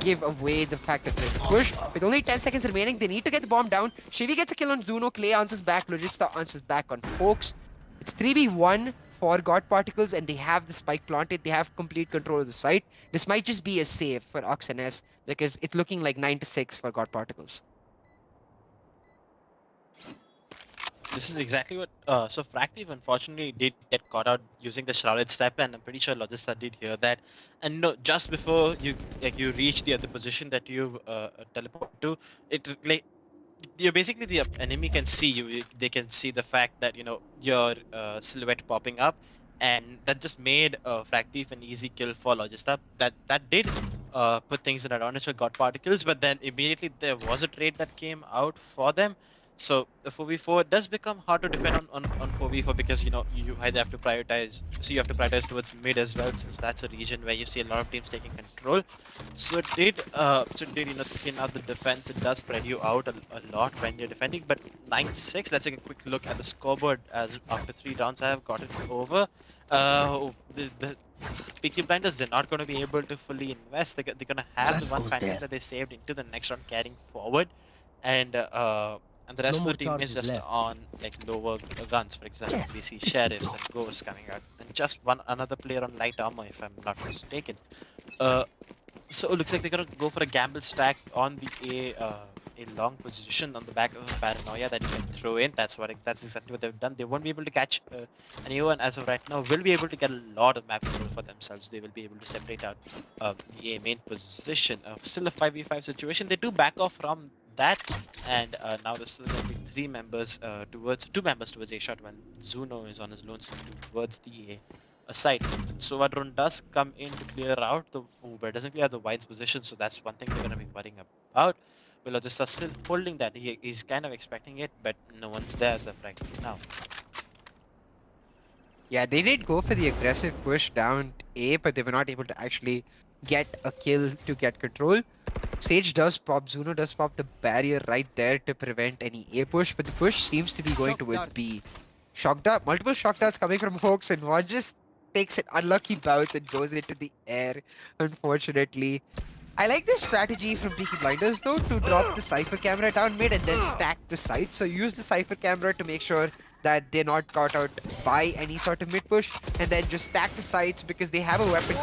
give away the fact that there's a push. With only 10 seconds remaining, they need to get the bomb down. Shivy gets a kill on Zuno. Clay answers back. Logista answers back on Hoax. It's 3v1 for God Particles, and they have the spike planted. They have complete control of the site. This might just be a save for Ox and S because it's looking like 9-6 for God Particles. This is exactly what. So Fractive unfortunately did get caught out using the shrouded step, and I'm pretty sure Logista did hear that. And no, just before you reach the other position that you've teleported to, it like you basically the enemy can see you. They can see the fact that your silhouette popping up, and that just made Fractive an easy kill for Logista. That did put things in advantage for God Particles, but then immediately there was a trade that came out for them. So the 4v4 does become hard to defend on 4v4 because you either have to prioritize. So you have to prioritize towards mid as well, since that's a region where you see a lot of teams taking control. So it did thin out the defense. It does spread you out a lot when you're defending. But 9-6. Let's take a quick look at the scoreboard. As after 3 rounds, I have got it over. The Peaky Blinders, they're not going to be able to fully invest. They're going to have the one Phantom that they saved into the next round carrying forward, and the rest No of the more team is charges just left. on like lower guns. For example, we see Sheriffs and Ghosts coming out, and just another player on light armor, if I'm not mistaken. Uh, so it looks like they're gonna go for a gamble stack on the a long position on the back of a paranoia that you can throw in. That's exactly what they've done. They won't be able to catch anyone as of right now. Will be able to get a lot of map control for themselves. They will be able to separate out the A main position. Still a 5v5 situation. They do back off from that, and now there's still gonna be two members towards A shot when Zuno is on his lone side towards the A side. Sovadron does come in to clear out the Uber, doesn't clear the White's position, so that's one thing they're going to be worrying about. Velodista still holding that. He's kind of expecting it, but no one's there as of right now. Yeah, they did go for the aggressive push down A, but they were not able to actually get a kill to get control. Sage does pop, Zuno does pop the barrier right there to prevent any A push, but the push seems to be going towards B. Shock dart, multiple shock darts coming from Hoax, and one just takes an unlucky bounce and goes into the air, unfortunately. I like this strategy from Peaky Blinders though, to drop the Cypher camera down mid and then stack the sides. So use the Cypher camera to make sure that they're not caught out by any sort of mid push, and then just stack the sides because they have a weapon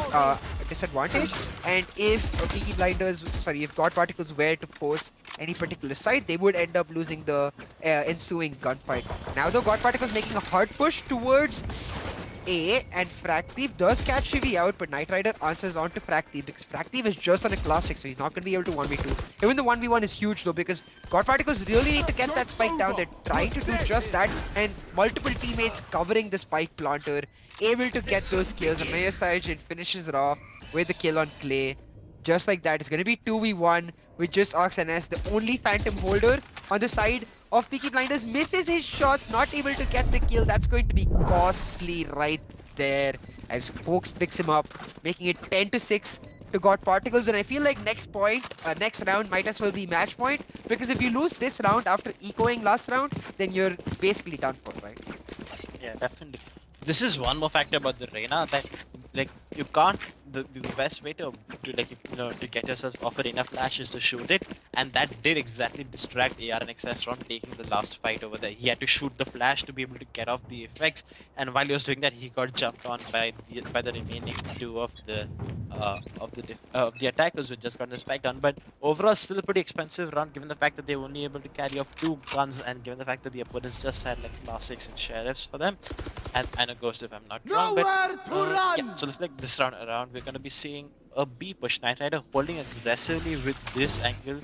disadvantage. And if if God Particles were to force any particular side, they would end up losing the ensuing gunfight. Now though, God Particles making a hard push towards A, and Fractive does catch Shivi out, but Knight Rider answers on to Fractive because Fractive is just on a classic, so he's not going to be able to 1v2. Even the 1v1 is huge though, because God Particles really need to get that spike down. They're trying to do just that, and multiple teammates covering the spike planter, able to get those kills. Amaya Sajin finishes it off with the kill on Clay. Just like that, it's going to be 2v1 with just Ox and S, the only Phantom holder on the side of Peaky Blinders. Misses his shots, not able to get the kill. That's going to be costly right there as Hoax picks him up, making it 10-6 to God Particles. And I feel like next round might as well be match point, because if you lose this round after ecoing last round, then you're basically done for, right? Yeah, definitely. This is one more factor about the Reyna that like you can't. The best way to get yourself off a Reyna flash is to shoot it, and that did exactly distract AR and XS from taking the last fight over there. He had to shoot the flash to be able to get off the effects, and while he was doing that, he got jumped on by the remaining two of the attackers who just got the spike down. But overall, still a pretty expensive round given the fact that they were only able to carry off 2 guns, and given the fact that the opponents just had like classics and sheriffs for them, and a ghost if I'm not wrong. But yeah, so looks like this round around we're gonna be seeing a B push. Knight Rider holding aggressively with this angle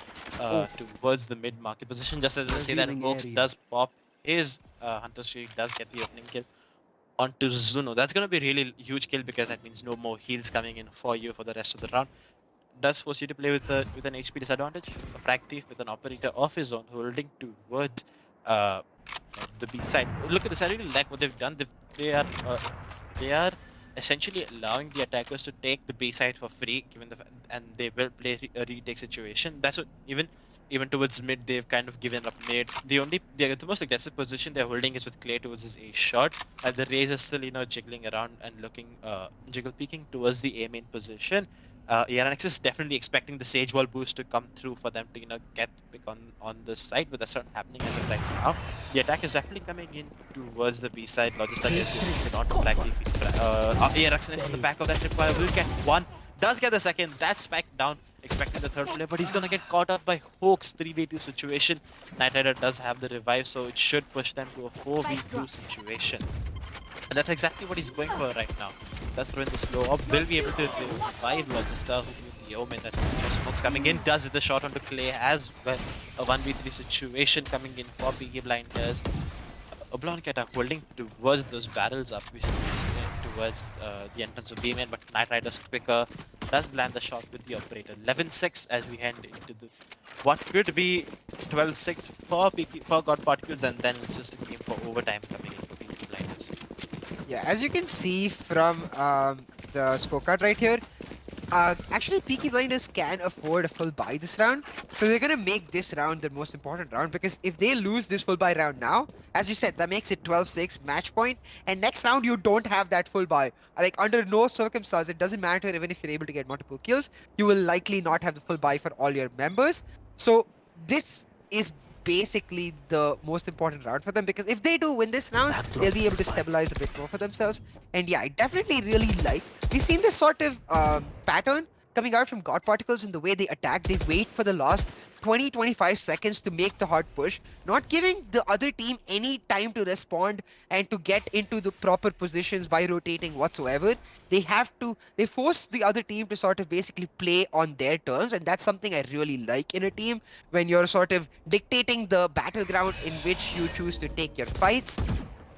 towards the mid market position. Just as I say that, Hoax does pop his Hunter Streak, does get the opening kill onto Zuno. That's gonna be a really huge kill because that means no more heals coming in for you for the rest of the round. Does force you to play with an HP disadvantage. A Fractive with an operator of his own holding towards the B side. Look at this. I really like what they've done. They are essentially allowing the attackers to take the B side for free, and they will play a retake situation. That's what even towards mid they've kind of given up mid. The most aggressive position they're holding is with Clay towards his A shot. And the Raze is still jiggling around and looking jiggle peeking towards the A main position. ERNX is definitely expecting the Sage Wall boost to come through for them to get pick on the side, but that's not happening as of right now. The attack is definitely coming in towards the B side. Logista is not practically. ERNX is on the back of that tripwire will get one. does get the second. That's back down, expecting the third player, but he's gonna get caught up by Hoax 3v2 situation. Knight Rider does have the revive, so it should push them to a 4v2 situation. And that's exactly what he's going for right now. Does throw in the slow up, will be able to revive Logista, who with the Omen that has no smokes coming in, does the shot onto Clay as well. A 1v3 situation coming in for Peaky Blinders. Oblongata holding towards those barrels up, we see towards the entrance of B-Man, but Knight Rider's quicker, does land the shot with the operator. 11-6 as we head into the what could be 12-6 for God Particles, and then it's just a game for overtime coming in for Peaky Blinders. Yeah, as you can see from the scorecard right here, actually Peaky Blinders can afford a full buy this round. So they're gonna make this round the most important round, because if they lose this full buy round now, as you said, that makes it 12-6 match point, and next round you don't have that full buy. Like under no circumstance, it doesn't matter even if you're able to get multiple kills, you will likely not have the full buy for all your members. So this is basically the most important round for them, because if they do win this round, they'll be able to stabilize a bit more for themselves. And yeah, I definitely really like, we've seen this sort of pattern coming out from God Particles in the way they attack. They wait for the last 20-25 seconds to make the hard push, not giving the other team any time to respond and to get into the proper positions by rotating whatsoever. They force the other team to sort of basically play on their terms, and that's something I really like in a team, when you're sort of dictating the battleground in which you choose to take your fights.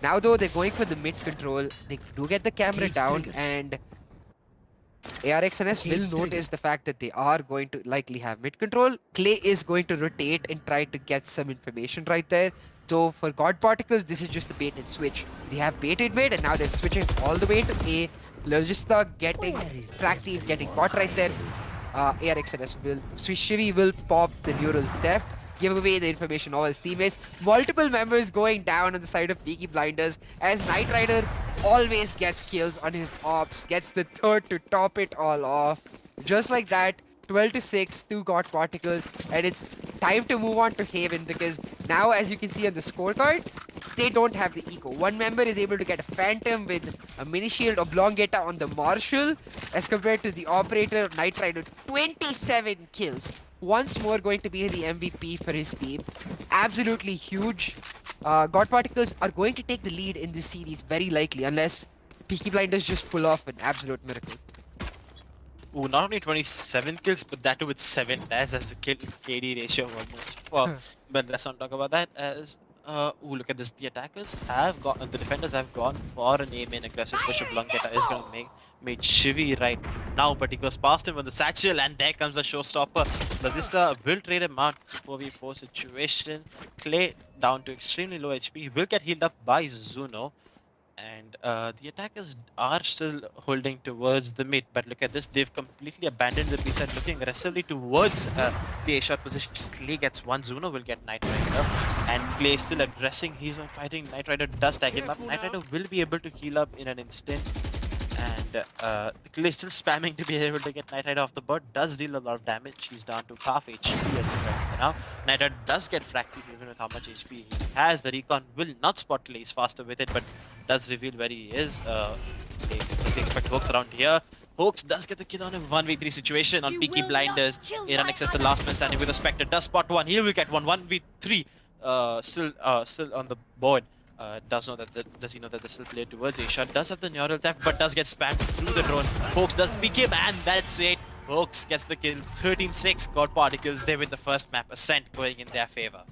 Now though, they're going for the mid control. They do get the camera down, and ARXNS will notice the fact that they are going to likely have mid control. Clay is going to rotate and try to get some information right there. So for God Particles, this is just the bait and switch. They have baited mid, and now they're switching all the way to A. Logista getting track team, getting caught right there. ARXNS will, Shivy will pop the neural theft, give away the information all his teammates. Multiple members going down on the side of Peaky Blinders, as Knight Rider always gets kills on his ops, gets the third to top it all off. Just like that, 12-6 to God Particles, and it's time to move on to Haven, because now, as you can see on the scorecard, they don't have the eco. One member is able to get a Phantom with a mini shield Oblongata on the Marshal, as compared to the operator Knight Rider. 27 kills. Once more going to be the MVP for his team. Absolutely huge. God Particles are going to take the lead in this series very likely, unless Peaky Blinders just pull off an absolute miracle. Ooh, not only 27 kills, but that too with 7 deaths, as the kill KD ratio of almost 4. But let's not talk about that, as ooh, look at this. The attackers have got, the defenders have gone for an aim in aggressive push. Blanqueta is gonna make Shivy right now, but he goes past him with the satchel, and there comes a showstopper. Logista will trade him out. It's a 4v4 situation. Clay down to extremely low HP. He will get healed up by Zuno. And the attackers are still holding towards the mid, but look at this, they've completely abandoned the B side, looking aggressively towards the A shot position. Clay gets one, Zuno will get Knight Rider, and Clay is still aggressing, he's on fighting. Knight Rider does tag him up. Knight Rider will be able to heal up in an instant, and Clay is still spamming to be able to get Knight Rider off the board, does deal a lot of damage. He's down to half HP as of right now. Knight Rider does get fractured even with how much HP he has. The recon will not spot Clay, he's faster with it, but does reveal where he is. They expect Hoax around here. Hoax does get the kill on a 1v3 situation on Peaky Blinders. Iran access the last man standing with a Spectre. Does spot one. He will get one. 1v3. Still on the board. Does he know that there's still player towards Asia? Does have the neural theft, but does get spammed through the drone. Hoax does pick him, and that's it. Hoax gets the kill. 13-6. God Particles. They win the first map. Ascent going in their favor.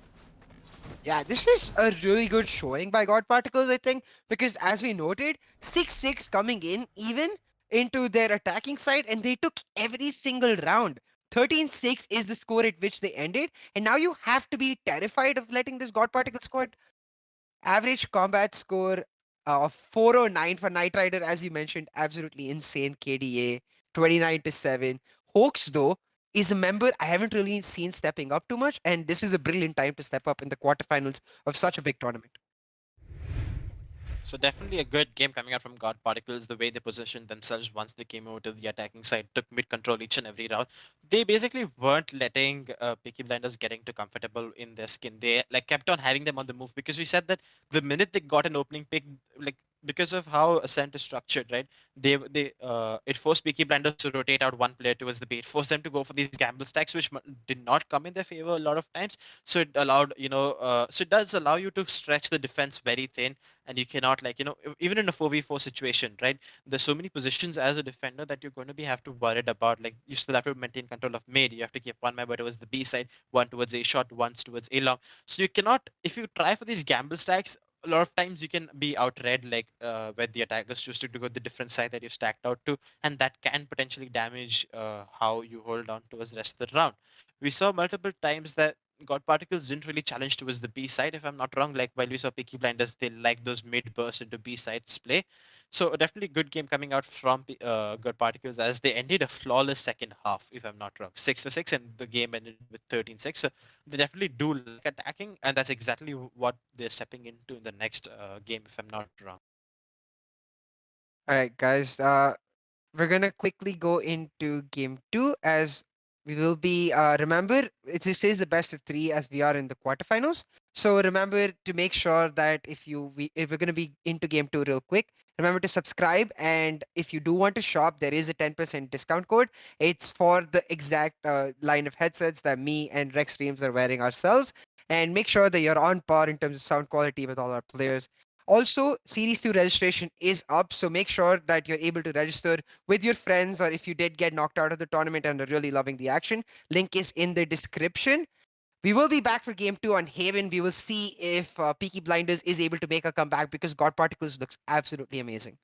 Yeah, this is a really good showing by God Particles, I think, because as we noted, 6-6 coming in even into their attacking side, and they took every single round. 13-6 is the score at which they ended, and now you have to be terrified of letting this God Particle squad. Average combat score of 409 for Knight Rider, as you mentioned, absolutely insane KDA, 29-7. Hoax, though, is a member I haven't really seen stepping up too much, and this is a brilliant time to step up in the quarterfinals of such a big tournament. So definitely a good game coming out from God Particles. The way they positioned themselves once they came over to the attacking side, took mid control each and every round. They basically weren't letting Peaky Blinders getting too comfortable in their skin. They like kept on having them on the move, because we said that the minute they got an opening pick, like because of how Ascent is structured, right? It forced Peaky Blinders to rotate out one player towards the B. It forced them to go for these gamble stacks, which did not come in their favor a lot of times. So it allowed, so it does allow you to stretch the defense very thin, and you cannot, like, even in a 4v4 situation, right? There's so many positions as a defender that you're going to be have to worried about. Like, you still have to maintain control of mid. You have to keep one member towards the B side, one towards A short, one towards A long. So you cannot, if you try for these gamble stacks, a lot of times you can be outread, like where the attackers choose to go the different side that you've stacked out to, and that can potentially damage how you hold on towards the rest of the round. We saw multiple times that God Particles didn't really challenge towards the B side, if I'm not wrong. Like while we saw Peaky Blinders, they like those mid bursts into B sides play. So definitely good game coming out from God Particles as they ended a flawless second half, if I'm not wrong, 6-6, and the game ended with 13-6. So they definitely do like attacking, and that's exactly what they're stepping into in the next game, if I'm not wrong. All right, guys. We're gonna quickly go into game two as we will be. Remember, this is the best of three as we are in the quarterfinals. So remember to make sure that if we're gonna be into game two real quick, remember to subscribe. And if you do want to shop, there is a 10% discount code. It's for the exact line of headsets that me and Rex Streams are wearing ourselves. And make sure that you're on par in terms of sound quality with all our players. Also, Series 2 registration is up, so make sure that you're able to register with your friends, or if you did get knocked out of the tournament and are really loving the action, link is in the description. We will be back for game two on Haven. We will see if Peaky Blinders is able to make a comeback because God Particles looks absolutely amazing.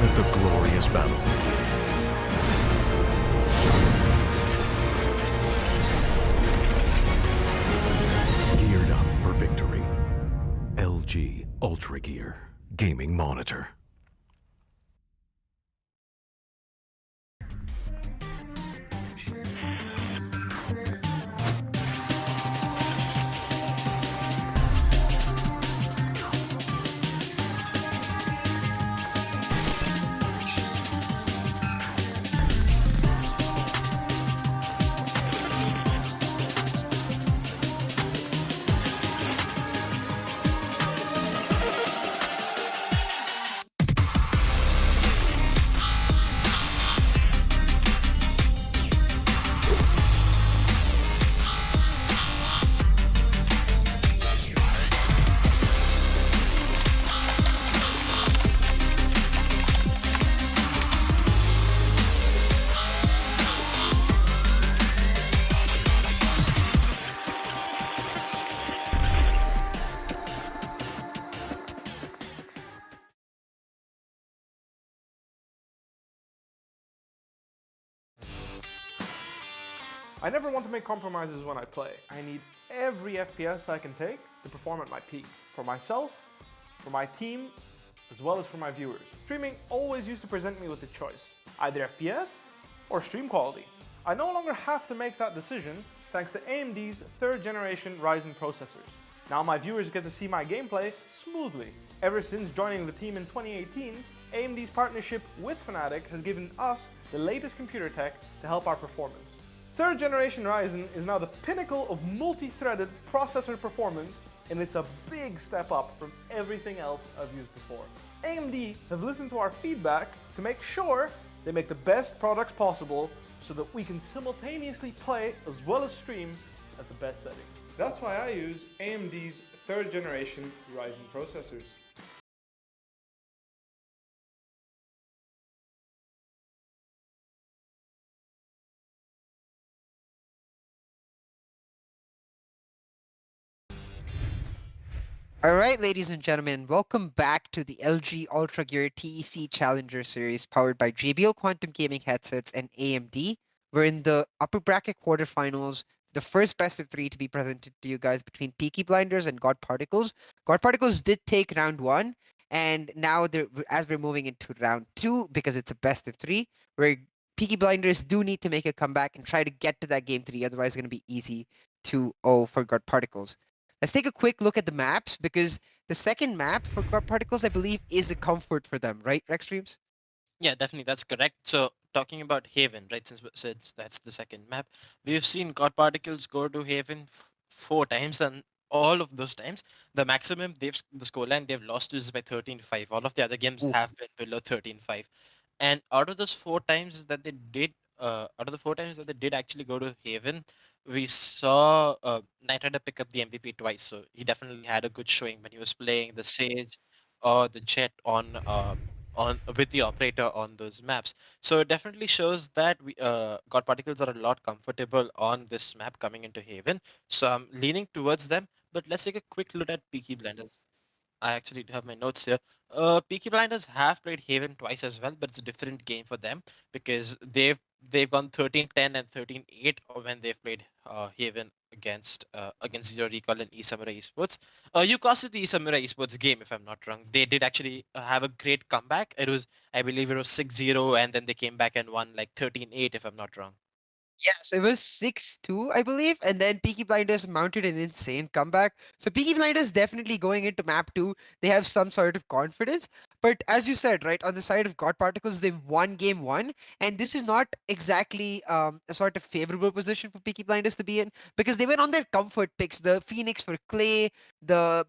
Let the glorious battle begin. Geared up for victory. LG Ultragear Gaming Monitor. I never want to make compromises when I play. I need every FPS I can take to perform at my peak. For myself, for my team, as well as for my viewers. Streaming always used to present me with a choice, either FPS or stream quality. I no longer have to make that decision thanks to AMD's 3rd generation Ryzen processors. Now my viewers get to see my gameplay smoothly. Ever since joining the team in 2018, AMD's partnership with Fnatic has given us the latest computer tech to help our performance. 3rd generation Ryzen is now the pinnacle of multi-threaded processor performance, and it's a big step up from everything else I've used before. AMD have listened to our feedback to make sure they make the best products possible so that we can simultaneously play as well as stream at the best setting. That's why I use AMD's 3rd generation Ryzen processors. Alright, ladies and gentlemen, welcome back to the LG Ultragear TEC Challenger Series powered by JBL Quantum Gaming Headsets and AMD. We're in the upper bracket quarterfinals, the first best of 3 to be presented to you guys between Peaky Blinders and God Particles. God Particles did take round 1, and now as we're moving into round 2, because it's a best of 3, where Peaky Blinders do need to make a comeback and try to get to that game 3, otherwise it's going to be easy 2-0 for God Particles. Let's take a quick look at the maps, because the second map for God Particles, I believe, is a comfort for them, right, Rex Streams? Yeah, definitely, that's correct. So talking about Haven, right? Since that's the second map, we've seen God Particles go to Haven 4 times, and all of those times, the maximum the scoreline they've lost to is by 13-5. All of the other games Ooh. have been below 13-5. And out of those 4 times that they did, out of the 4 times that they did actually go to Haven, we saw Knight Rider pick up the MVP twice. So he definitely had a good showing when he was playing the Sage or the Jet on with the operator on those maps. So it definitely shows that we God Particles are a lot comfortable on this map coming into Haven. So I'm leaning towards them. But let's take a quick look at Peaky Blinders. I actually do have my notes here. Peaky Blinders have played Haven twice as well, but it's a different game for them because they've gone 13-10 and 13-8 when they've played Haven against Zero Recall and eSamurai Esports. You costed the eSamurai Esports game, if I'm not wrong. They did actually have a great comeback. I believe it was 6-0, and then they came back and won like 13-8, if I'm not wrong. Yes, it was 6-2, I believe, and then Peaky Blinders mounted an insane comeback. So Peaky Blinders definitely going into map 2, they have some sort of confidence. But as you said, right, on the side of God Particles, they've won game 1, and this is not exactly a sort of favorable position for Peaky Blinders to be in, because they went on their comfort picks, the Phoenix for Clay, the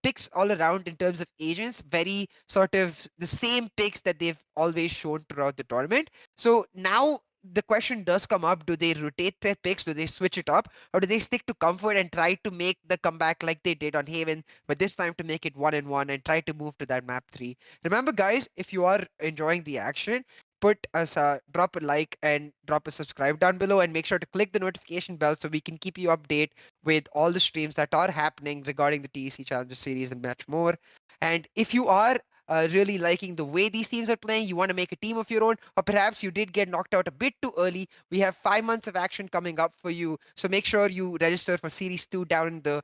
picks all around in terms of agents, very sort of the same picks that they've always shown throughout the tournament. So now the question does come up, do they rotate their picks, do they switch it up, or do they stick to comfort and try to make the comeback like they did on Haven, but this time to make it 1-1 and try to move to that map 3? Remember guys, if you are enjoying the action, put us drop a like and drop a subscribe down below, and make sure to click the notification bell so we can keep you update with all the streams that are happening regarding the TEC Challenger series and much more. And if you are really liking the way these teams are playing, you want to make a team of your own, or perhaps you did get knocked out a bit too early, we have 5 months of action coming up for you. So make sure you register for Series 2 down in the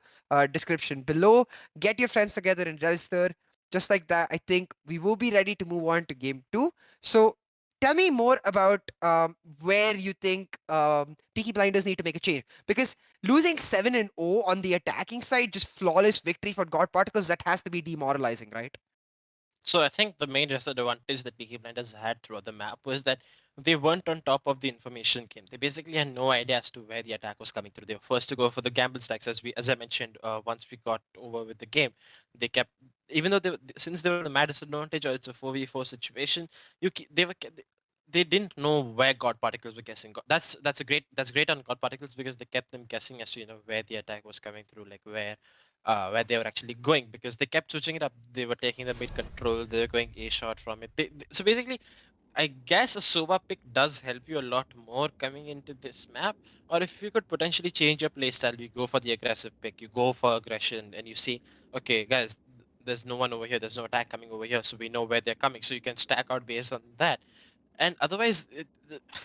description below. Get your friends together and register. Just like that, I think we will be ready to move on to game 2. So tell me more about where you think Peaky Blinders need to make a change. Because losing 7-0 on the attacking side, just flawless victory for God Particles, that has to be demoralizing, right? So I think the main disadvantage that Peaky Blinders had throughout the map was that they weren't on top of the information game. They basically had no idea as to where the attack was coming through. They were first to go for the gamble stacks, as I mentioned. Once we got over with the game, they kept, even though since they were the mad disadvantage or it's a 4v4 situation, they didn't know where God Particles were guessing. That's great on God Particles because they kept them guessing as to where the attack was coming through, like where they were actually going, because they kept switching it up. They were taking the mid control, they were going a shot from it. So basically, I guess a Sova pick does help you a lot more coming into this map. Or if you could potentially change your playstyle, you go for the aggressive pick, you go for aggression, and you see, okay, guys, there's no one over here, there's no attack coming over here, so we know where they're coming. So you can stack out based on that. And otherwise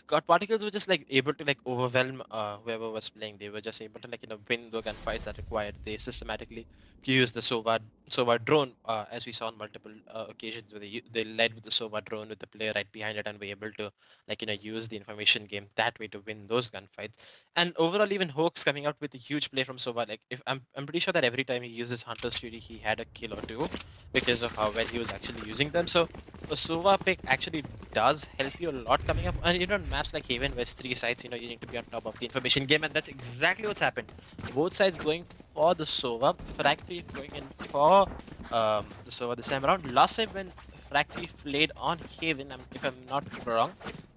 God Particles were just like able to like overwhelm whoever was playing. They were just able to like win the gunfights that required. They systematically used the Sova drone, as we saw on multiple occasions where they led with the Sova drone with the player right behind it, and were able to like use the information game that way to win those gunfights. And overall, even Hoax coming out with a huge play from Sova, like if I'm pretty sure that every time he uses Hunter's Fury he had a kill or two because of how well he was actually using them. So a Sova pick actually does help you a lot coming up. And on maps like Haven, West 3 sides, you need to be on top of the information game, and that's exactly what's happened. Both sides going for the Sova. Fractive going in for the Sova this time around. Last time when Fractive played on Haven, if I'm not wrong,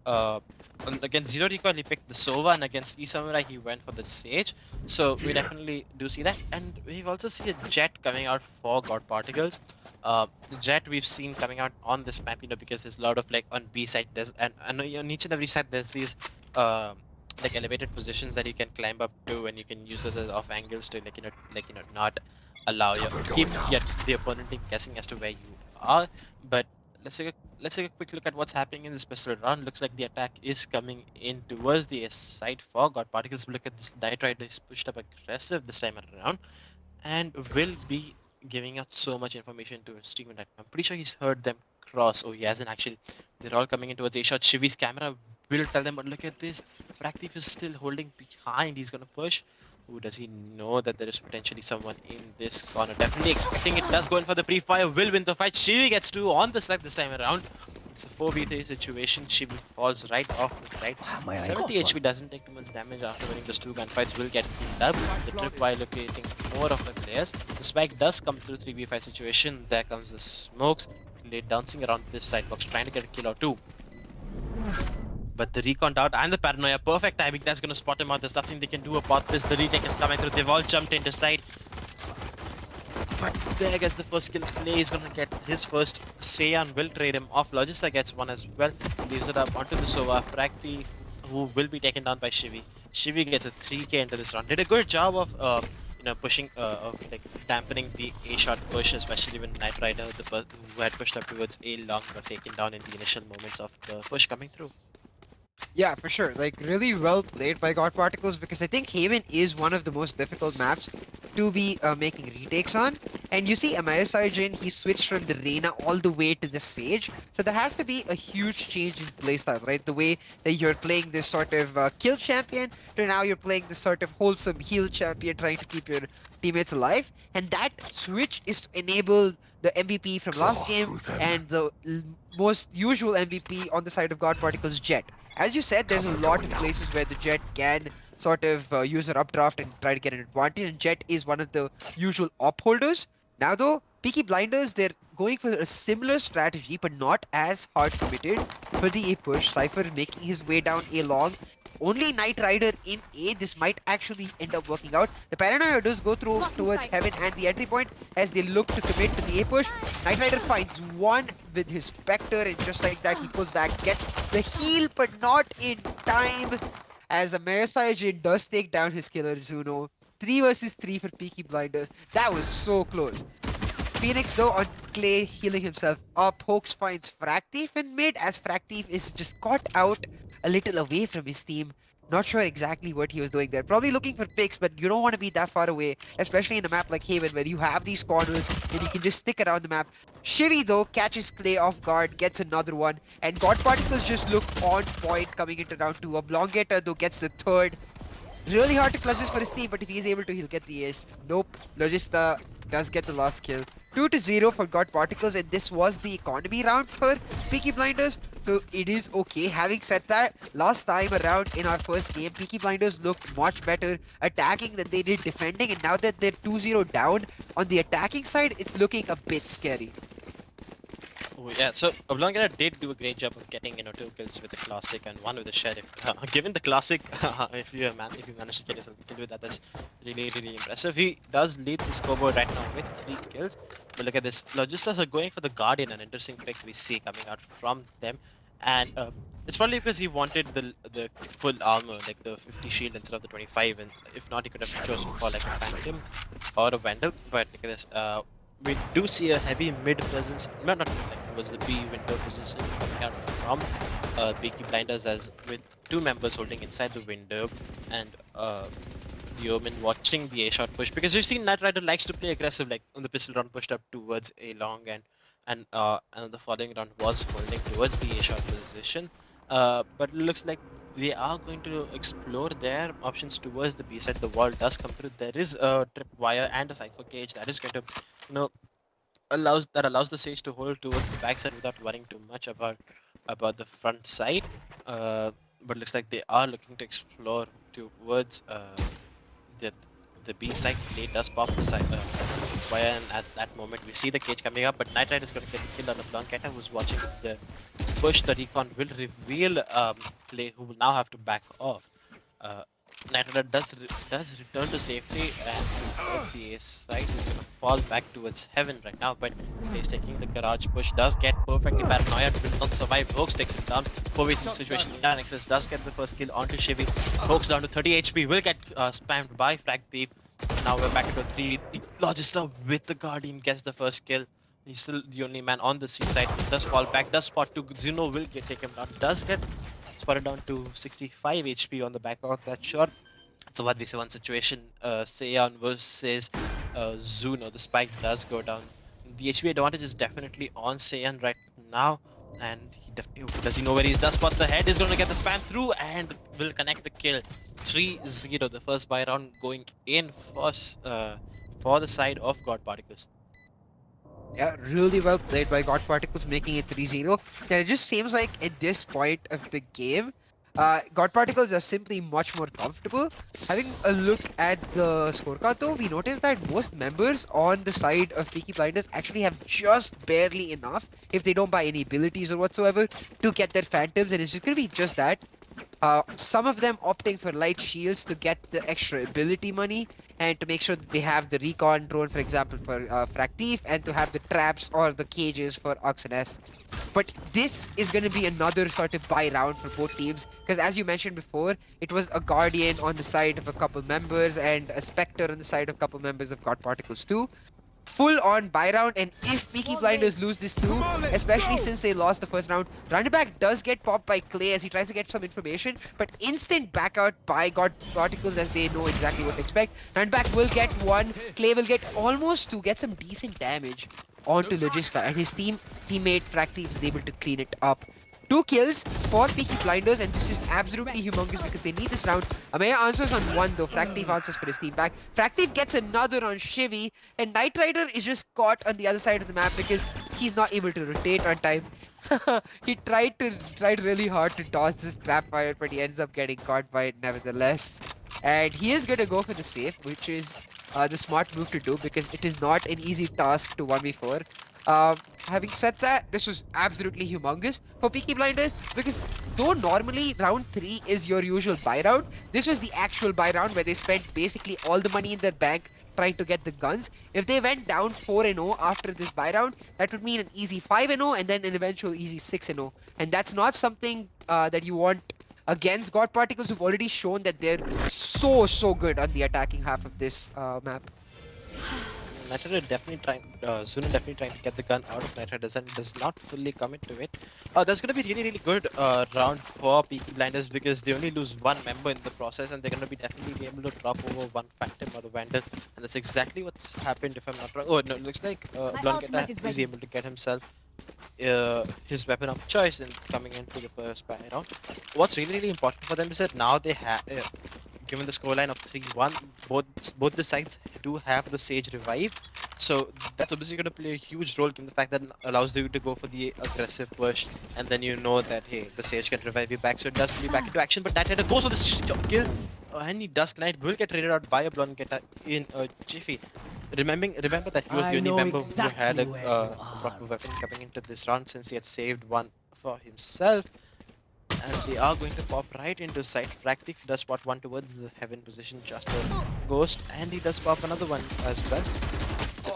uh, against Zero Recoil he picked the Sova, and against E-Samurai he went for the Sage. So we definitely do see that. And we've also seen a Jet coming out for God Particles. The Jet we've seen coming out on this map, because there's a lot of like on B side, there's and on each and every side there's these like elevated positions that you can climb up to, and you can use those as off angles to not allow you keep the opponent guessing as to where you are. But let's take a quick look at what's happening in this pistol round. Looks like the attack is coming in towards the S side for God Particles. Look at this, Night Rider is pushed up aggressive this time around, and will be giving out so much information to his team that I'm pretty sure he's heard them cross. Oh, he hasn't actually. They're all coming in towards a shot. Shivi's camera will tell them, but look at this. Fractive is still holding behind. He's gonna push. Who does he know that there is potentially someone in this corner? Definitely expecting it. Does go in for the pre-fire. Will win the fight. Shivi gets two on the side this time around. It's a 4v3 situation. Shivi falls right off the side. 70 HP doesn't take too much damage after winning those two gunfights. Will get killed up. The trip while locating more of the players. The spike does come through 3v5 situation. There comes the smokes. Late bouncing around this side box, trying to get a kill or two. But the recon out and the paranoia, perfect timing. That's gonna spot him out. There's nothing they can do about this. The retake is coming through. They've all jumped into side. But there gets the first kill. Clay is gonna get his first. Seiyan will trade him off. Logista gets one as well. Leaves it up onto the Sova. Fracti, who will be taken down by Shivi. Shivi gets a 3k into this round. Did a good job of pushing, of like dampening the A shot push, especially when Night Rider, the person who had pushed up towards A long, got taken down in the initial moments of the push coming through. Yeah, for sure. Like, really well played by God Particles, because I think Haven is one of the most difficult maps to be making retakes on. And you see Amaya Jin, he switched from the Reyna all the way to the Sage. So there has to be a huge change in playstyles, right? The way that you're playing this sort of kill champion to now you're playing this sort of wholesome heal champion, trying to keep your teammates alive. And that switch is to enable the MVP from last game and the most usual MVP on the side of God Particles, Jet. As you said, there's a lot of places where the Jet can sort of use her updraft and try to get an advantage, and Jet is one of the usual op holders. Now though, Peaky Blinders, they're going for a similar strategy, but not as hard committed for the A push. Cypher making his way down A long. Only Night Rider in A. This might actually end up working out. The Paranoia does go through towards Heaven and the entry point as they look to commit to the A push. Night Rider finds one with his Spectre, and just like that he pulls back, gets the heal, but not in time. As Amaya Jin does take down his killer Zuno. 3 versus 3 for Peaky Blinders. That was so close. Phoenix though on Clay healing himself up. Hoax finds Fractief in mid as Fractief is just caught out a little away from his team. Not sure exactly what he was doing there. Probably looking for picks, but you don't want to be that far away, especially in a map like Haven where you have these corners and you can just stick around the map. Shivy though catches Clay off guard, gets another one, and God Particles just look on point coming into round 2. Oblongator though gets the third. Really hard to clutch this for his team, but if he's able to, he'll get the ace. Nope, Logista does get the last kill. 2-0 for God Particles, and this was the economy round for Peaky Blinders, so it is okay. Having said that, last time around in our first game, Peaky Blinders looked much better attacking than they did defending, and now that they're 2-0 down on the attacking side, it's looking a bit scary. Oh yeah, so Oblongator did do a great job of getting 2 kills with the classic and 1 with the sheriff. Given the classic, if you manage to get yourself a kill with that, that's really impressive. He does lead the scoreboard right now with 3 kills. But look at this, Logistas are going for the Guardian, an interesting pick we see coming out from them, and it's probably because he wanted the full armor, like the 50 shield instead of the 25, and if not, he could have chosen for like a Phantom or a Vandal. But look at this. We do see a heavy mid presence, not like it was the B window position coming out from Peaky Blinders, as with 2 members holding inside the window and the Omen watching the A shot push, because we've seen Knight Rider likes to play aggressive, like on the pistol round pushed up towards A long, and the following round was holding towards the A shot position. But it looks like they are going to explore their options towards the B side. The wall does come through. There is a trip wire and a cipher cage that is going to allows the Sage to hold towards the backside without worrying too much about the front side. But looks like they are looking to explore towards the B side. Clay does pop the side wire, and at that moment we see the cage coming up, but Knight Rider is going to get killed on the Blanqueta, who's watching the push. The recon will reveal Clay, who will now have to back off. Knight Rider does return to safety, and towards the A side is going to fall back towards Heaven right now, but Slay's taking the garage push, does get perfectly paranoia, will not survive. Hoax takes him down. 4v3 situation. Nexus does get the first kill onto Shivy. Hoax down to 30 HP, will get spammed by Frag Thief. So now we're back to a 3. Logista with the Guardian gets the first kill. He's still the only man on the C side. Does fall back, does spot 2. Zuno will take him down, does get spotted down to 65 HP on the back of that shot. It's a 1v1 situation. Seon versus Zuno. The spike does go down. The HP advantage is definitely on Seon right now, and does he know where he is? Does spot the head, is going to get the spam through and will connect the kill. 3-0, the first buy round going in for the side of God Particles. Yeah, really well played by God Particles, making it 3-0. And it just seems like at this point of the game, God Particles are simply much more comfortable. Having a look at the scorecard though, we noticed that most members on the side of Peaky Blinders actually have just barely enough, if they don't buy any abilities or whatsoever, to get their Phantoms, and it's just going to be just that. Some of them opting for light shields to get the extra ability money and to make sure that they have the recon drone, for example, for Frag Thief, and to have the traps or the cages for Ox and S. But this is going to be another sort of buy round for both teams, because as you mentioned before, it was a Guardian on the side of a couple members and a Spectre on the side of a couple members of God Particles too. Full on buy round, and if Peaky Blinders lose this too, especially since they lost the first round, Roundaback does get popped by Clay as he tries to get some information, but instant back out by God Particles as they know exactly what to expect. Roundaback will get 1, Clay will get almost 2, get some decent damage onto Logista, and his teammate Frag Thief is able to clean it up. 2 kills for Peaky Blinders, and this is absolutely humongous because they need this round. Amaya answers on 1 though, Frag Thief answers for his team back. Frag Thief gets another on Shivy, and Knight Rider is just caught on the other side of the map because he's not able to rotate on time. He tried really hard to toss this trap fire, but he ends up getting caught by it nevertheless. And he is gonna go for the safe, which is the smart move to do because it is not an easy task to 1v4. Having said that, this was absolutely humongous for Peaky Blinders because though normally round 3 is your usual buy round, this was the actual buy round where they spent basically all the money in their bank trying to get the guns. If they went down 4-0 after this buy round, that would mean an easy 5-0 and then an eventual easy 6-0. And that's not something that you want against God Particles, who've already shown that they're so good on the attacking half of this map. Night Rider definitely trying, Zuno definitely trying to get the gun out of Night Riders and does not fully commit to it. That's gonna be really good round for Peaky Blinders because they only lose one member in the process and they're gonna be definitely be able to drop over one Phantom or a Vandal, and that's exactly what's happened if I'm not wrong. Oh no, it looks like Blondgetta is able to get himself his weapon of choice in coming into the first round. What's really important for them is that now they have, given the scoreline of 3-1, both the sides do have the Sage revive, so that's obviously going to play a huge role given the fact that it allows you to go for the aggressive push, and then you know that hey, the Sage can revive you back, so it does pull you back into action. But Night Rider goes for the kill, and he Dusk Knight will get raided out by a Blondgetta in a jiffy. Remember that he was the only member who had a proper weapon coming into this round since he had saved one for himself. And they are going to pop right into side. Fractic does spot one towards the heaven position, just a ghost, and he does pop another one as well.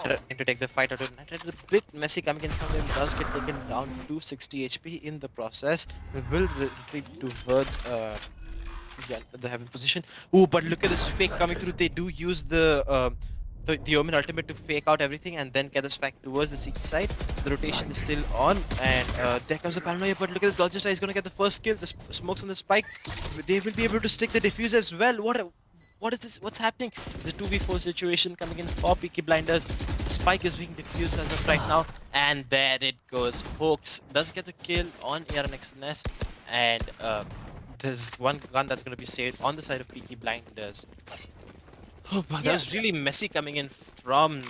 Trying to take the fight out of Night Rider. A bit messy coming in from him, does get taken down to 60 HP in the process. They will retreat towards the heaven position. Oh, but look at this fake coming through. They do use the Omen ultimate to fake out everything and then get us back towards the CT side. The rotation is still on, and there comes the paranoia. But look at this, Logista is gonna get the first kill. The smokes on the spike. They will be able to stick the defuse as well. What is this? What's happening? The 2v4 situation coming in for Peaky Blinders. The spike is being defused as of right now, and there it goes. Hoax does get the kill on ARNXNS, and there's one gun that's gonna be saved on the side of Peaky Blinders. Oh, but that was really messy coming in from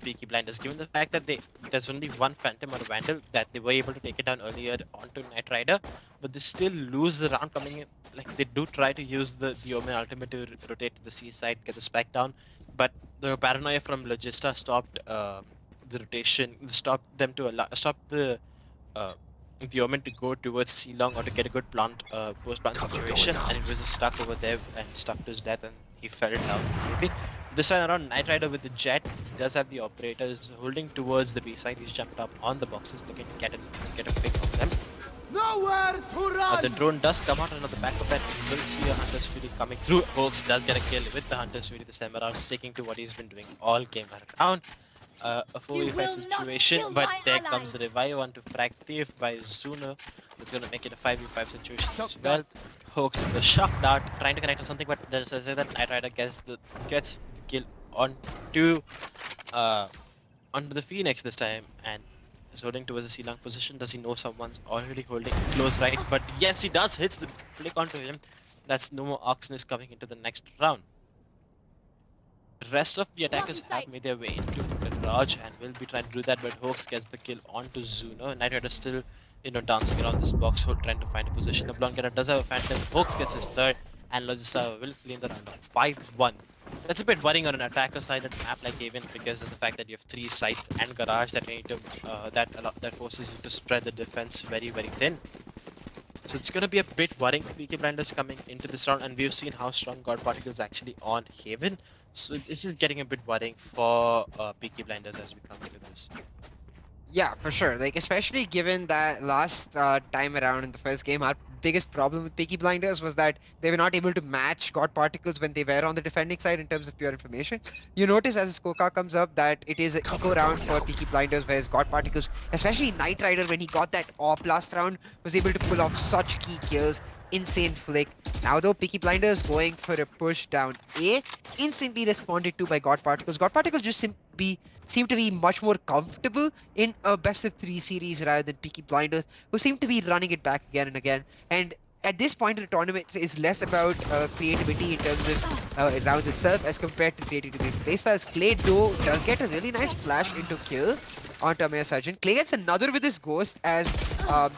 Peaky Blinders, given the fact that there's only one Phantom or a Vandal, that they were able to take it down earlier onto Night Rider, but they still lose the round coming in. Like, they do try to use the Omen ultimate to rotate to the C side, get the spike down, but the paranoia from Logista stopped the rotation, stopped them to allow, stopped the Omen to go towards C long or to get a good plant post plant situation, and it was just stuck over there and stuck to his death, and he fell down immediately. This time around, Night Rider with the jet, he does have the operators holding towards the B side. He's jumped up on the boxes looking to get a pick of them. Nowhere to run! The drone does come out, and on the back of that, we will see a Hunter's Fury coming through. Hoax does get a kill with the Hunter's Fury this time around, sticking to what he's been doing all game around. A 4v5 situation, but there comes the revive onto Fractive by Zuno. That's gonna make it a 5v5 situation as well. Hoax with the shock dart, trying to connect on something, but as I say that Night Rider gets the kill onto the Phoenix this time, and is holding towards the C-long position. Does he know someone's already holding close right? But yes, he does, hits the flick onto him. That's no more Oxness coming into the next round. The rest of the attackers have made their way into the garage and will be trying to do that, but Hoax gets the kill onto Zuno. Night Rider still, dancing around this box, trying to find a position. The Blondgetta does have a Phantom. Hoax gets his third, and Logista will clean the round of 5-1. That's a bit worrying on an attacker side at a map like Haven because of the fact that you have 3 sites and garage that you need to that forces you to spread the defense very thin. So it's gonna be a bit worrying for Peaky Blinders coming into this round, and we've seen how strong God Particle is actually on Haven. So this is getting a bit worrying for Peaky Blinders as we come into this. Yeah, for sure. Like, especially given that last time around in the first game, our biggest problem with Peaky Blinders was that they were not able to match God Particles when they were on the defending side in terms of pure information. You notice as the scorecard comes up that it is an eco round for Peaky Blinders, whereas God Particles, especially Night Rider, when he got that AWP last round, was able to pull off such key kills. Insane flick. Now though, Peaky Blinders going for a push down A, instantly responded to by God Particles. God Particles just seem to be much more comfortable in a best of 3 series rather than Peaky Blinders, who seem to be running it back again and again. And at this point in the tournament, it's less about creativity in terms of rounds itself as compared to creativity in playstyles. Clay though does get a really nice flash into kill onto Amaya Surgeon. Clay gets another with his ghost as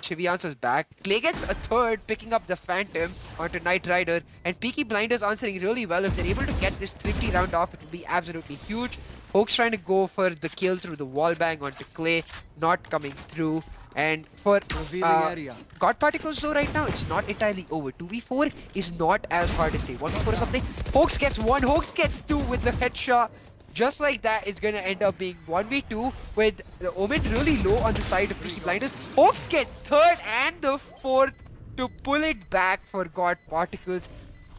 Chivi answers back. Clay gets a third, picking up the Phantom onto Night Rider, and Peaky Blinders answering really well. If they're able to get this thrifty round off, it will be absolutely huge. Hoax trying to go for the kill through the wall bang onto Clay, not coming through. And for God Particles though right now, it's not entirely over. 2v4 is not as hard to say. 1v4 or something. Hoax gets 1, Hoax gets 2 with the headshot. Just like that, it's gonna end up being 1v2 with the Omen really low on the side of Peaky Blinders. Hoax get 3rd and the 4th to pull it back for God Particles.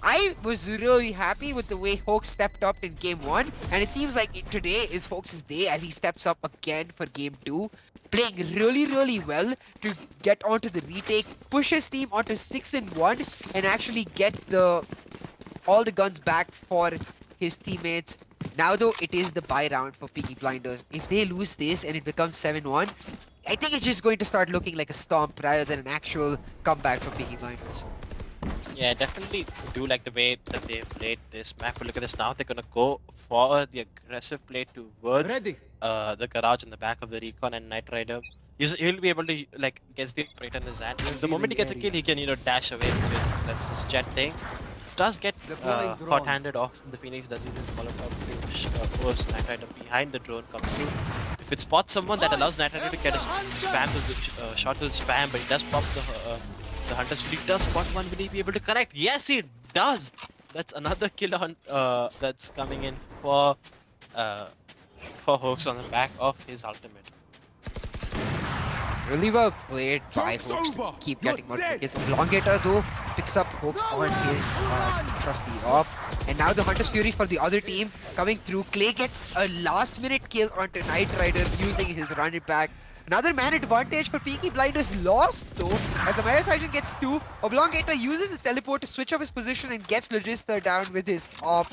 I was really happy with the way Hoax stepped up in game 1, and it seems like today is Hoax's day as he steps up again for game 2, playing really well to get onto the retake, push his team onto 6-1, and actually get all the guns back for his teammates. Now though, it is the bye round for Peaky Blinders. If they lose this and it becomes 7-1, I think it's just going to start looking like a stomp rather than an actual comeback for Peaky Blinders. Yeah, definitely do like the way that they played this map. But look at this now. They're gonna go for the aggressive play towards Ready. the garage in the back of the Recon and Knight Rider. He'll be able to like get the operator in his hand. The moment he gets a kill, he can dash away because that's his jet things. Does get hot-handed off. The Phoenix does use his Molotov to force Knight Rider behind the drone coming through. If it spots someone, that allows Knight Rider to get a spam to the shot will spam, but he does pop the Hunter's Fleet. Does spot one. Will he be able to connect? Yes, he does. That's another kill on that's coming in for Hoax on the back of his ultimate. Really well played by Hoax to keep getting more kills. Elongator though picks up Hoax on his trusty op. And now the Hunter's Fury for the other team coming through. Clay gets a last minute kill onto Knight Rider using his run it back. Another man advantage for Peaky Blinders lost though as the Maya Sergeant gets 2. Oblongator uses the teleport to switch up his position and gets Logista down with his op.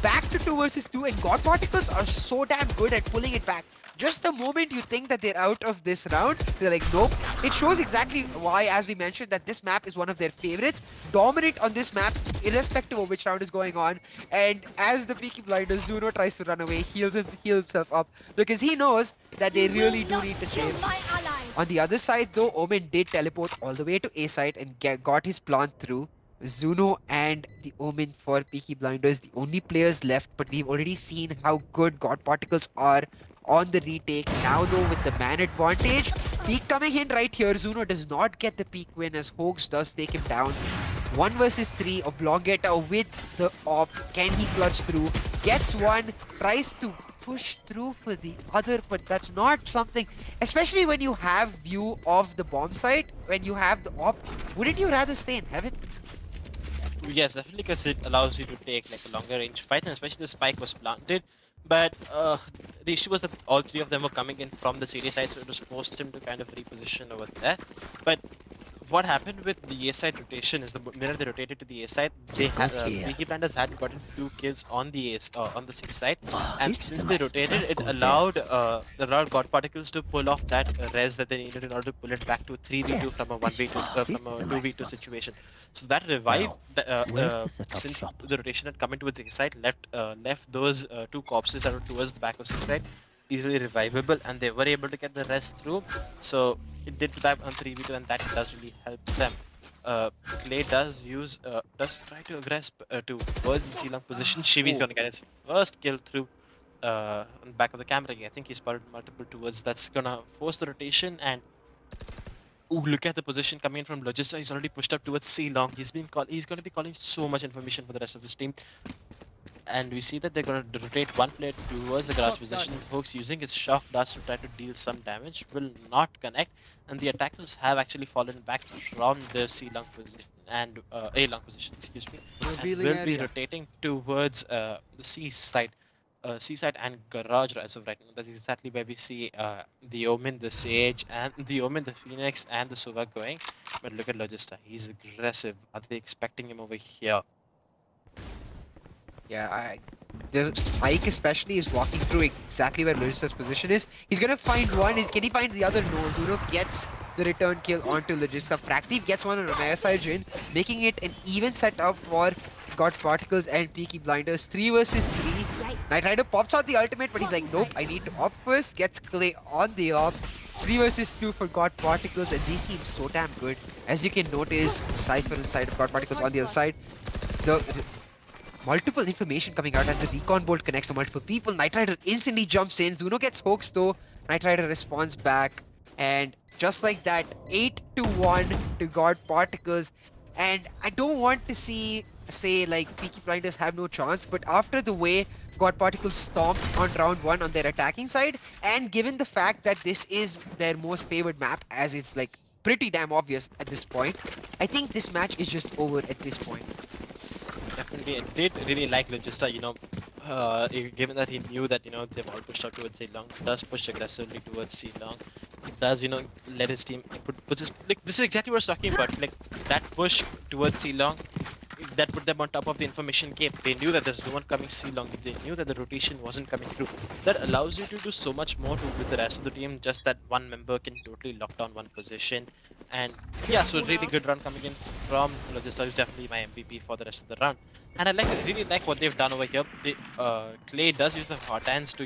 Back to 2 versus 2, and God Particles are so damn good at pulling it back. Just the moment you think that they're out of this round, they're like, nope. It shows exactly why, as we mentioned, that this map is one of their favorites. Dominate on this map, irrespective of which round is going on. And as the Peaky Blinders, Zuno tries to run away, heals himself up, because he knows that they really do need to save. On the other side though, Omen did teleport all the way to A site and got his plant through. Zuno and the Omen for Peaky Blinders, the only players left, but we've already seen how good God Particles are on the retake. Now though, with the man advantage, Peak coming in right here. Zuno does not get the Peak win as Hoax does take him down. 1 versus 3, Oblongata with the op. Can he clutch through? Gets one, tries to push through for the other, but that's not something, especially when you have view of the bomb site, when you have the op. Wouldn't you rather stay in heaven? Yes, definitely, because it allows you to take like a longer range fight, and especially the spike was planted. But the issue was that all 3 of them were coming in from the CD side, so it was forced him to kind of reposition over there. But what happened with the A side rotation is the minute they rotated to the A side, they had Peaky Blinders had gotten 2 kills on the on the C side, and since they rotated, it allowed God Particles to pull off that res that they needed in order to pull it back to 3v2 from a 1v2 from a 2v2 situation. So that revived since the rotation had come into its A side, left those 2 corpses that were towards the back of C side easily revivable, and they were able to get the rest through. So it did that on 3v2, and that does really help them. Clay does try to aggress towards the C-long position. Shivi's gonna get his first kill through on the back of the camera. I think he spotted multiple towards. That's gonna force the rotation, and look at the position coming in from Logista. He's already pushed up towards C-long. He's gonna be calling so much information for the rest of his team. And we see that they're going to rotate one player towards the garage position. Hoax using his shock darts to try to deal some damage will not connect, and the attackers have actually fallen back from the C-long position and A-long position, excuse me, and will be rotating towards the C side and garage as of right now. That's exactly where we see the Omen, the Sage, and the Omen, the Phoenix, and the Sova going. But look at Logista, he's aggressive. Are they expecting him over here? Yeah, the Spike especially is walking through exactly where Logista's position is. He's gonna find one. Can he find the other? No. Zuno gets the return kill onto Logista. Fractive gets one on Ramaya Sergeant, making it an even setup for God Particles and Peaky Blinders. 3 versus 3. Knight Rider pops out the ultimate, but he's like, nope, I need to op first. Gets Clay on the op. 3 versus 2 for God Particles, and they seem so damn good. As you can notice, Cypher inside of God Particles on the other side. The multiple information coming out as the recon bolt connects to multiple people. Knight Rider instantly jumps in. Zuno gets hoaxed though. Knight Rider responds back. And just like that, 8-1 to God Particles. And I don't want to say like Peaky Blinders have no chance, but after the way God Particles stomped on round 1 on their attacking side, and given the fact that this is their most favored map, as it's like pretty damn obvious at this point, I think this match is just over at this point. definitely did really like Logista, given that he knew that, they've all pushed out towards C long, does push aggressively towards C long. Does, let his team put this, like, this is exactly what I was talking about, like, that push towards C long, that put them on top of the information gap. They knew that there's no one coming C long, they knew that the rotation wasn't coming through. That allows you to do so much more with the rest of the team, just that one member can totally lock down one position. And yeah, so really good run coming in from Logista, who's definitely my MVP for the rest of the round. And I really like what they've done over here. Clay does use the hot hands to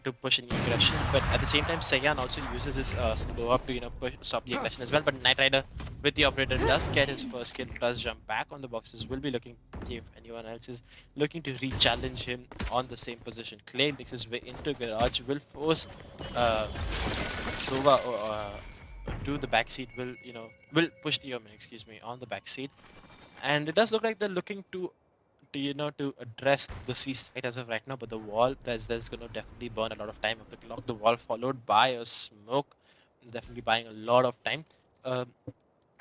to push any aggression, but at the same time Saiyan also uses his slow up to stop the aggression as well. But Knight Rider with the operator does get his first kill, does jump back on the boxes, will be looking to see if anyone else is looking to re-challenge him on the same position. Clay makes his way into garage, will force Sova to the backseat, will push the Omen, excuse me, on the backseat. And it does look like they're looking to address the C side as of right now, but the wall, there's gonna definitely burn a lot of time of the clock. The wall followed by a smoke, definitely buying a lot of time.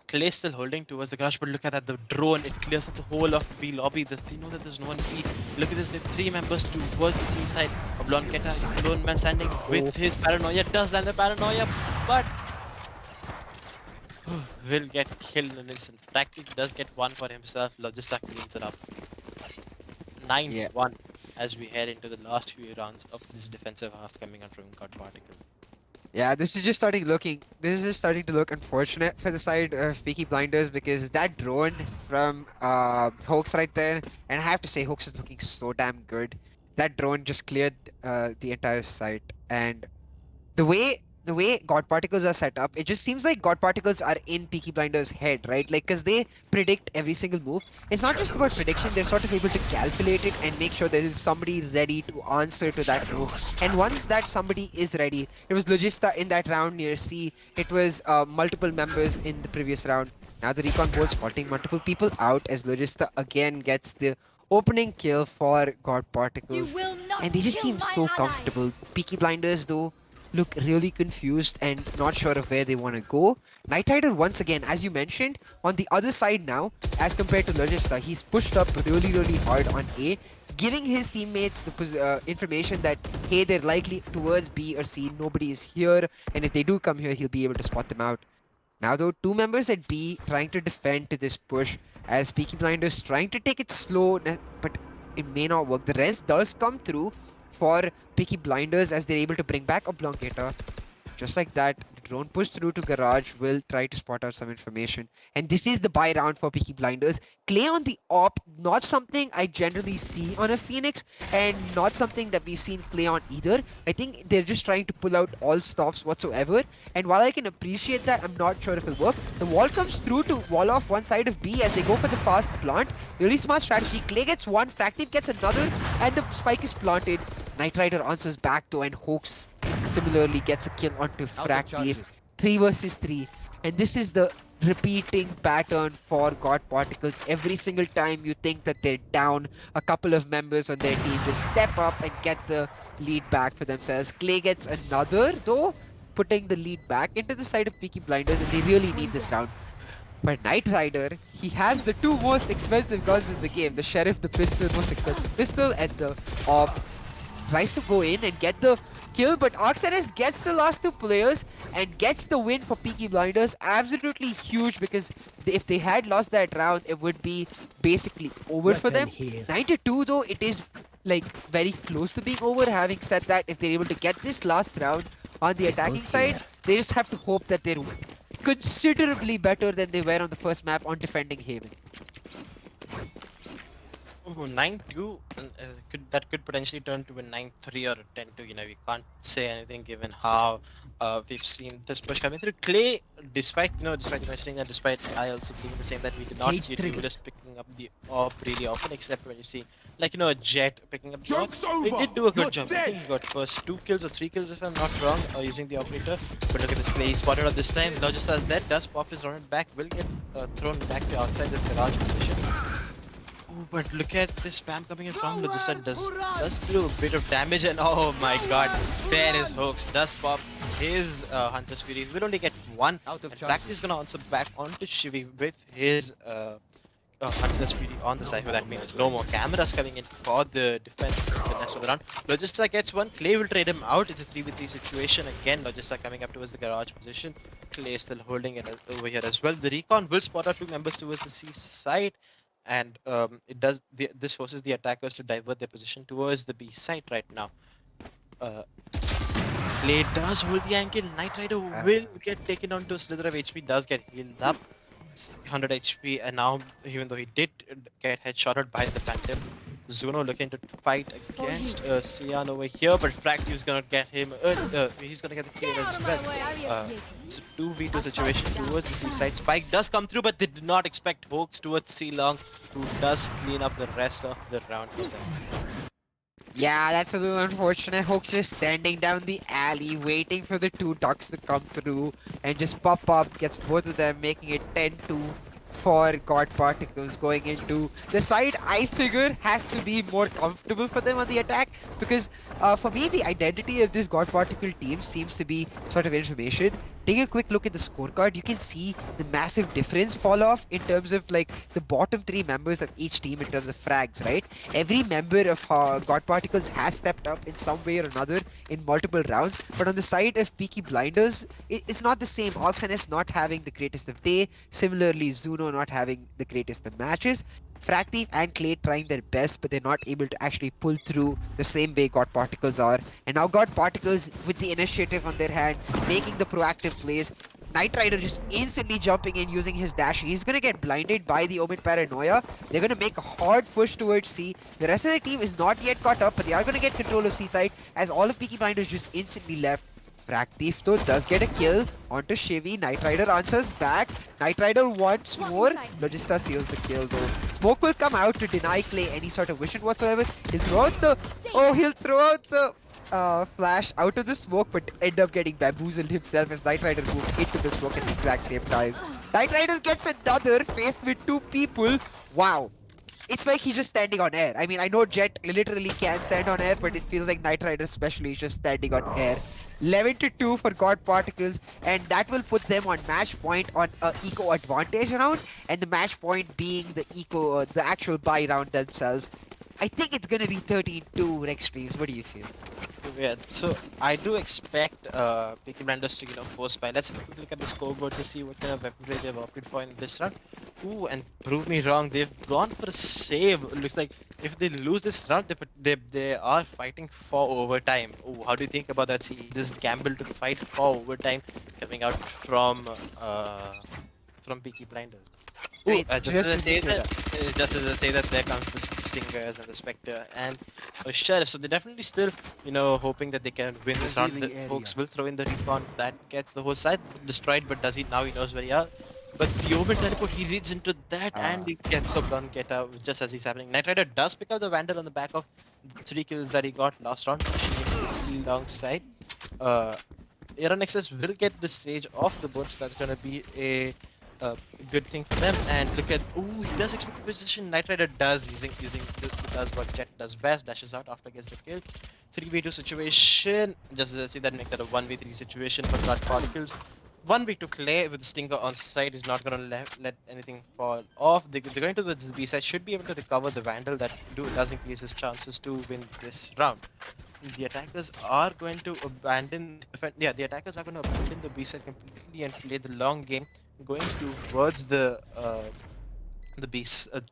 Clay still holding towards the garage, but look at that, the drone, it clears up the whole of B lobby. They know that there's no one B. Look at this, they have 3 members towards the C side. Oblon Keta, lone man standing with his paranoia, does land the paranoia, but will get killed in an instant. Practically does get one for himself. Logista cleans it up. 9-1 as we head into the last few rounds of this defensive half coming out from God Particle. Yeah, this is just starting to look unfortunate for the side of Peaky Blinders, because that drone from Hoax right there, and I have to say Hoax is looking so damn good. That drone just cleared the entire site, and the way God Particles are set up, it just seems like God Particles are in Peaky Blinders' head, right? Like, because they predict every single move. It's not just about prediction, they're sort of able to calculate it and make sure there is somebody ready to answer to that move. And once that somebody is ready, it was Logista in that round near C, it was multiple members in the previous round. Now the Recon Bolt spotting multiple people out as Logista again gets the opening kill for God Particles. And they just seem so comfortable. Peaky Blinders though look really confused and not sure of where they want to go. Knight Rider once again, as you mentioned, on the other side now, as compared to Logista, he's pushed up really hard on A, giving his teammates the information that, hey, they're likely towards B or C, nobody is here, and if they do come here, he'll be able to spot them out. Now though, 2 members at B trying to defend to this push, as Peaky Blinders trying to take it slow, but it may not work. The rest does come through for Peaky Blinders as they're able to bring back Oblongata. Just like that, the drone pushed through to garage, will try to spot out some information. And this is the buy round for Peaky Blinders. Clay on the op, not something I generally see on a Phoenix, and not something that we've seen Clay on either. I think they're just trying to pull out all stops whatsoever. And while I can appreciate that, I'm not sure if it'll work. The wall comes through to wall off one side of B as they go for the fast plant. Really smart strategy. Clay gets one, Fractive gets another, and the spike is planted. Knight Rider answers back though, and Hoax similarly gets a kill onto Fractive. 3 versus 3. And this is the repeating pattern for God Particles. Every single time you think that they're down, a couple of members on their team just step up and get the lead back for themselves. Clay gets another though, putting the lead back into the side of Peaky Blinders, and they really need this round. But Knight Rider, he has the 2 most expensive guns in the game. The Sheriff, the pistol, most expensive pistol, and the AWP. Tries to go in and get the kill, but Oxenes gets the last 2 players and gets the win for Peaky Blinders. Absolutely huge, because if they had lost that round, it would be basically over for them. 92 though, it is like very close to being over. Having said that, if they're able to get this last round on the attacking side, they just have to hope that they're considerably better than they were on the first map on defending Haven. 9-2, that could potentially turn to a 9-3 or a 10-2. We can't say anything given how we've seen this push coming through. Clay, despite mentioning that, despite I also being the same, that we did not see Julius picking up the AWP really often, except when you see a Jet picking up the AWP. He did do a good job. I think he got first 2 kills or 3 kills if I'm not wrong, using the operator. But look at this play, he spotted out this time. Logista's dead, does pop his round back, will get thrown back to outside this garage position. Oh, but look at this spam coming in from Logista, does do a bit of damage, and oh my god, there is Hoax, does pop his Hunter's Fury, will only get 1, and Practice is gonna answer back onto Shivi with his Hunter's PD on the Cypher. That means no more cameras coming in for the defense for the rest of the round. Logista gets one. Clay will trade him out. It's a 3v3 situation. Again, Logista coming up towards the garage position. Clay still holding it over here as well. The recon will spot out 2 members towards the C side. And this forces the attackers to divert their position towards the B side right now. Clay does hold the angle. Knight Rider will get taken on to a slither of HP, does get healed up. 100 HP, and now, even though he did get headshotted by the Phantom, Zuno looking to fight against Sian over here, but Fractive is gonna get him. He's gonna get the kill as well. It's a 2v2 situation towards the C side. Spike does come through, but they did not expect Hoax towards C Long, who does clean up the rest of the round for them. Yeah, that's a little unfortunate. Hook's just standing down the alley, waiting for the 2 ducks to come through and just pop up, gets both of them, making it 10-2 for God Particles going into the side I figure has to be more comfortable for them on the attack, because for me the identity of this God Particle team seems to be sort of information. Taking a quick look at the scorecard, you can see the massive difference fall off in terms of like the bottom 3 members of each team in terms of frags, right? Every member of God Particles has stepped up in some way or another in multiple rounds, but on the side of Peaky Blinders, it's not the same. Oxanes not having the greatest of day, similarly Zuno not having the greatest of matches. Fractive and Clay trying their best, but they're not able to actually pull through the same way God Particles are. And now God Particles, with the initiative on their hand, making the proactive plays. Knight Rider just instantly jumping in using his dash. He's gonna get blinded by the Omen Paranoia. They're gonna make a hard push towards C. The rest of the team is not yet caught up, but they are gonna get control of C side as all of Peaky Blinders just instantly left. Fractive though does get a kill onto Chevy. Knight Rider answers back. Knight Rider once more. Logista steals the kill though. Smoke will come out to deny Clay any sort of vision whatsoever. He'll throw out the flash out of the smoke, but end up getting bamboozled himself as Knight Rider moves into the smoke at the exact same time. Knight Rider gets another faced with 2 people. Wow. It's like he's just standing on air. I mean, I know Jet literally can stand on air, but it feels like Knight Rider especially is just standing on air. 11-2 for God Particles, and that will put them on match point on eco advantage round, and the match point being the actual buy round themselves. I think it's gonna be 13-2 Rex Streams. What do you feel? Yeah, so I do expect Peaky Blinders to force buy. Let's look at the scoreboard to see what kind of weaponry they've opted for in this round. Ooh, and prove me wrong, they've gone for a save. It looks like if they lose this round, they are fighting for overtime. Ooh, how do you think about that? See, this gamble to fight for overtime coming out from Peaky Blinders. Ooh, just as I say that, there comes the Stingers and the Spectre and Sheriff. So they're definitely still, hoping that they can win this round. The folks will throw in the recon that gets the whole side destroyed, but does he? Now he knows where he are. But the Omen teleport, he reads into that and he gets up on get out just as he's happening. Knight Rider does pick up the Vandal on the back of the 3 kills that he got last round, pushing him to C long side. Aeronexus will get the stage off the board, so that's gonna be a good thing for them. And look at, ooh, he does expect the position. Knight Rider does using does what Jet does best, dashes out after gets the kill. 3v2 situation, just as I see that, make that a 1v3 situation for God Particles. 1v2 Clay with the Stinger on side is not gonna let anything fall off. They're going to the B side, should be able to recover the Vandal. That does increase his chances to win this round. The attackers are going to abandon the B side completely and play the long game, going towards the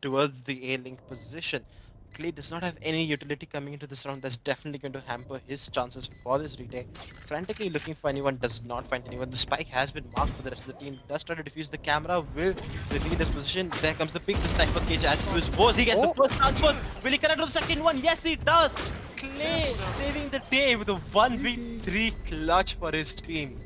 towards the A link position. Clay does not have any utility coming into this round. That's definitely going to hamper his chances for this retake. Frantically looking for anyone, does not find anyone. The spike has been marked for the rest of the team. Does try to defuse the camera, will reveal his position. There comes the pick. The sniper cage adds to his woes. He gets the first transfer. Will he connect to the second one? Yes, he does. Clay saving the day with a 1v3 clutch for his team.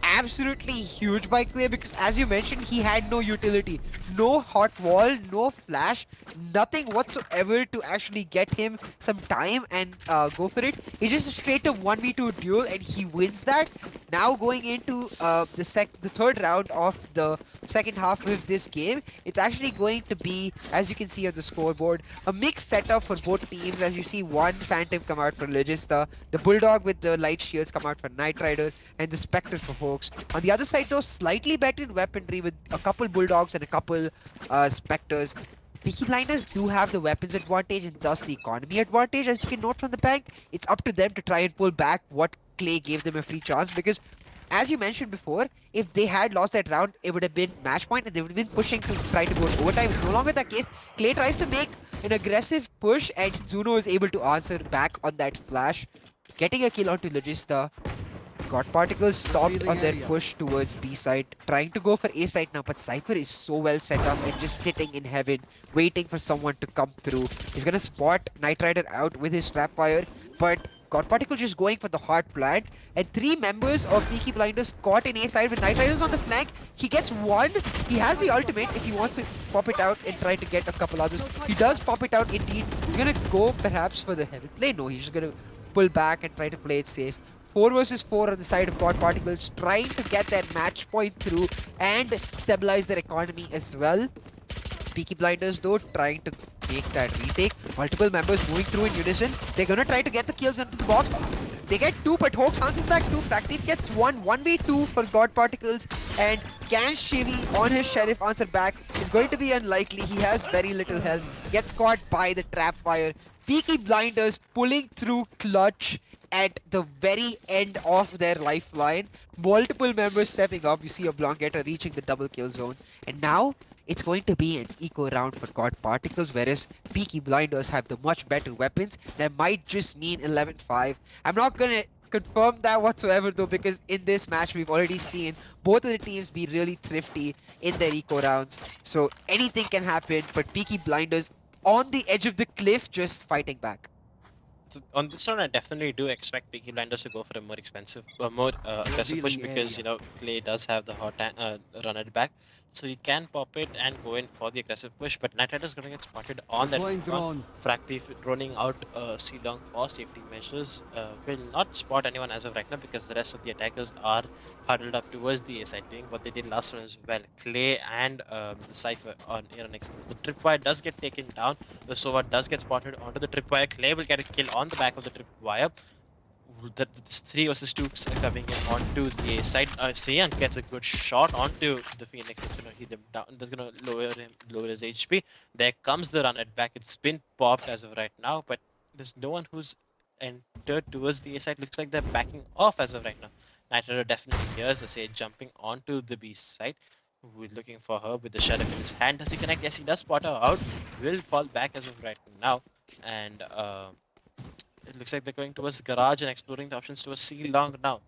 Absolutely huge by Clay, because as you mentioned, he had no utility, no hot wall, no flash, nothing whatsoever to actually get him some time and go for it. It's just a straight up 1v2 duel and he wins that. Now going into the third round of the second half of this game, it's actually going to be, as you can see on the scoreboard, a mixed setup for both teams. As you see, one Phantom come out for Logista, the Bulldog with the light shields come out for Knight Rider, and the Spectre for Hawks. Bulldogs. On the other side though, slightly better in weaponry with a couple Bulldogs and a couple Spectres. Peaky Blinders do have the weapons advantage and thus the economy advantage. As you can note from the bank, it's up to them to try and pull back what Clay gave them a free chance, because as you mentioned before, if they had lost that round, it would have been match point and they would have been pushing to try to go to overtime. It's no longer the case. Clay tries to make an aggressive push and Zuno is able to answer back on that flash, getting a kill onto Logista. God Particles stopped on their push towards B side, trying to go for A side now, but Cypher is so well set up and just sitting in heaven, waiting for someone to come through. He's gonna spot Knight Rider out with his trap fire, but God Particle just going for the hard plant, and 3 members of Peaky Blinders caught in A side with Knight Riders on the flank. He gets one. He has the ultimate if he wants to pop it out and try to get a couple others. He does pop it out indeed. He's gonna go perhaps for the heavy play. No, he's just gonna pull back and try to play it safe. 4 versus 4 on the side of God Particles, trying to get their match point through and stabilize their economy as well. Peaky Blinders though trying to make that retake. Multiple members moving through in unison. They're gonna try to get the kills into the box. They get 2, but Hoax answers back 2. Fractive gets 1. 1v2 for God Particles. And can Shivi on his Sheriff answer back? Is going to be unlikely. He has very little health. Gets caught by the trap fire. Peaky Blinders pulling through clutch at the very end of their lifeline. Multiple members stepping up. You see Oblongata reaching the double kill zone. And now it's going to be an eco round for God Particles, whereas Peaky Blinders have the much better weapons. That might just mean 11-5. I'm not gonna confirm that whatsoever though, because in this match we've already seen both of the teams be really thrifty in their eco rounds. So anything can happen, but Peaky Blinders on the edge of the cliff just fighting back. So on this round, I definitely do expect Peaky Blinders to go for a more expensive, more aggressive push, because you know Clay does have the hot run it back, so he can pop it and go in for the aggressive push. But Knight Rider is going to get spotted on that front. Frag Thief droning out C long for safety measures. Will not spot anyone as of right now because the rest of the attackers are huddled up towards the A side, doing what they did last round as well. Clay and the Cypher on Air on Express. The tripwire does get taken down. The Sova does get spotted onto the tripwire. Clay will get a kill on the back of the tripwire. The 3 versus 2 coming in onto the A side. Saiyan gets a good shot onto the Phoenix. That's gonna hit him down. That's gonna lower his HP. There comes the run at back. It's been popped as of right now, but there's no one who's entered towards the A side. Looks like they're backing off as of right now. Knight Rider definitely hears the Sage jumping onto the B side. Who is looking for her with the Sheriff in his hand. Does he connect? Yes, he does spot her out. Will fall back as of right now. And it looks like they're going towards the garage and exploring the options towards C long now.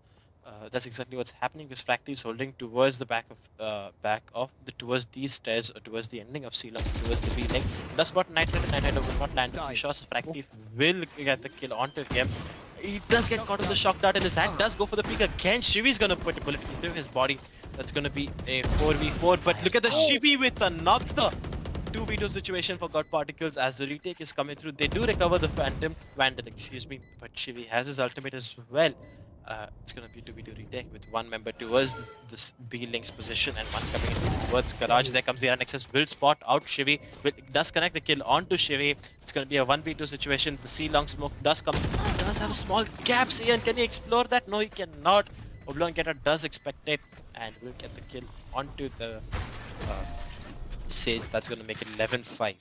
That's exactly what's happening, because Frag Thief's holding towards the towards these stairs, or towards the ending of C long, towards the B link. Does spot Knight Rider. Knight Rider will not land on the shots. Frag Thief will get the kill onto him. He does get caught with the shock dart in his hand. Does go for the peek again. Shivi's gonna put a bullet into his body. That's gonna be a 4v4. But look at the Shivi with another 2v2 situation for God Particles as the retake is coming through. They do recover the Vandal, excuse me, but Shivi has his ultimate as well. It's gonna be 2v2 retake with 1 member towards this B link's position and 1 coming in towards garage. There comes the Nexus, will spot out Shivi, does connect the kill onto Shivi. It's gonna be a 1v2 situation. The C long smoke does come, does have a small gap. Ian, can he explore that? No, he cannot. Oblongata does expect it and will get the kill onto the Sage. That's gonna make it 11-5.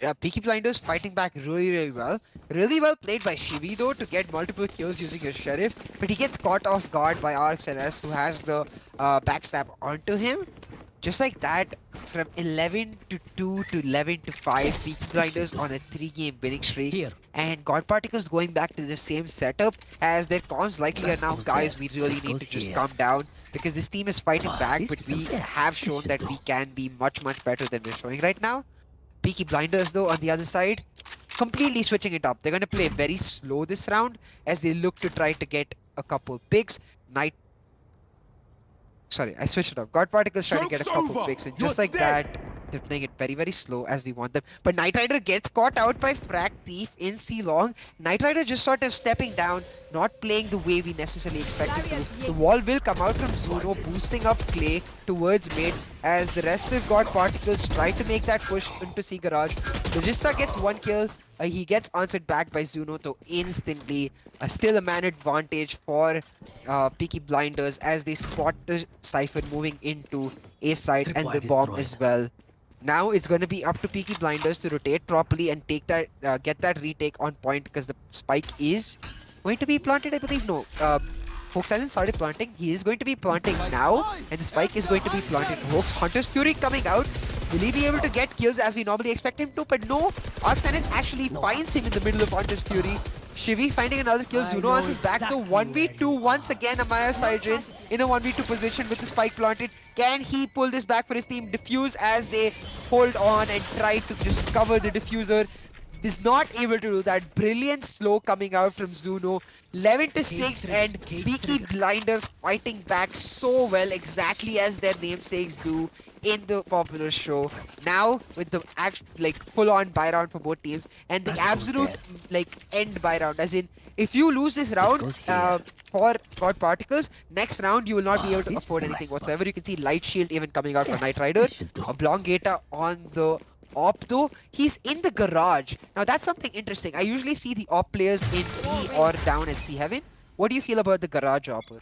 Yeah, Peaky Blinders fighting back really well. Really well played by Shivi though to get multiple kills using his Sheriff. But he gets caught off guard by RxNS, who has the backstab onto him. Just like that, from 11-2 to 11-5, Peaky Blinders on a 3-game winning streak. And God Particles going back to the same setup, as their comms likely are now, guys, we really need to just calm down, because this team is fighting back, but we have shown that we can be much better than we're showing right now. Peaky Blinders though on the other side, completely switching it up. They're going to play very slow this round as they look to try to get a couple picks. I switched it up. God Particles trying to get a couple picks, and just like that, they're playing it very slow as we want them. But Knight Rider gets caught out by Frag Thief in C long. Knight Rider just sort of stepping down, not playing the way we necessarily expected to. The wall will come out from Zuno, boosting up Clay towards mid, as the rest of God Particles try to make that push into C garage. Logista gets 1 kill. He gets answered back by Zuno, though instantly. Still a man advantage for Peaky Blinders as they spot the Cypher moving into A side and the bomb as well. Now it's going to be up to Peaky Blinders to rotate properly and take that, get that retake on point because the spike is going to be planted, I believe. No, Hoax hasn't started planting. He is going to be planting now, and the spike is going to be planted. Hoax, Hunter's Fury coming out. Will he be able to get kills as we normally expect him to? But no, Oxanis actually finds him in the middle of Hunter's Fury. Shivi finding another kill. Zuno answers back to 1v2 once again. Amaya Saijin in a 1v2 position with the spike planted. Can he pull this back for his team? Diffuse as they hold on and try to just cover the diffuser. Is not able to do that. Brilliant slow coming out from Zuno. 11-6 and Peaky Blinders fighting back so well, exactly as their namesakes do in the popular show. Now with the full-on buy round for both teams and the absolute end buy round, as in if you lose this round for God Particles, next round you will not be able to afford anything whatsoever. You can see Light Shield even coming out for Knight Rider. Oblongata on the op though. He's in the garage. Now that's something interesting. I usually see the op players in E or down and C heaven. What do you feel about the garage opper?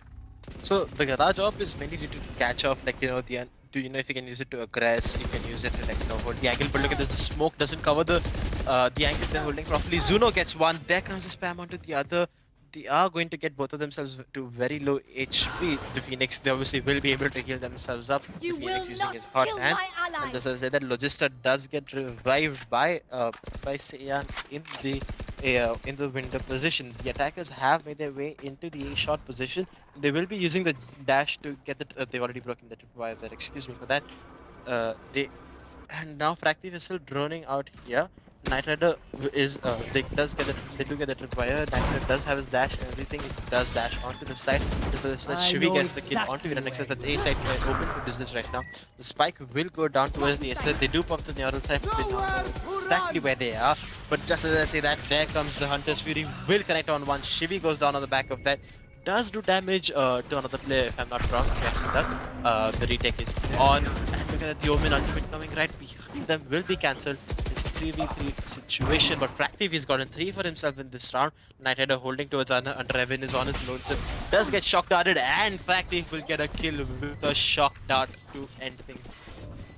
So the garage op is mainly due to catch off, if you can use it to aggress, you can use it to hold the angle. But look at this, the smoke doesn't cover the angle they're holding properly. Zuno gets one, there comes the spam onto the other. They are going to get both of themselves to very low HP. The Phoenix, they obviously will be able to heal themselves up. The Phoenix using his hot hand. And as I said, that Logista does get revived by Seiyan in the window position. The attackers have made their way into the A shot position. They will be using the dash to get the. They've already broken the tripwire there. Excuse me for that. And now Fractive is still droning out here. Knight Rider is they do get the tripwire. Knight Rider does have his dash and everything. He does dash onto the side. Just that Shivi gets the kill onto it. And next that's A side open for business right now. The spike will go down towards the A side. They do pop the neural type. They don't know exactly where they are. But just as I say that, there comes the Hunter's Fury. Will connect on one. Shivi goes down on the back of that. Does do damage to another player if I'm not wrong. Yes, it does. The retake is on. And look at the Omen ultimate coming right behind them. Will be cancelled. It's a 3v3 situation, but Fractive has gotten 3 for himself in this round. Knight Rider holding towards under Evan is on his lonesome. Does get shock darted, and Fractive will get a kill with a shock dart to end things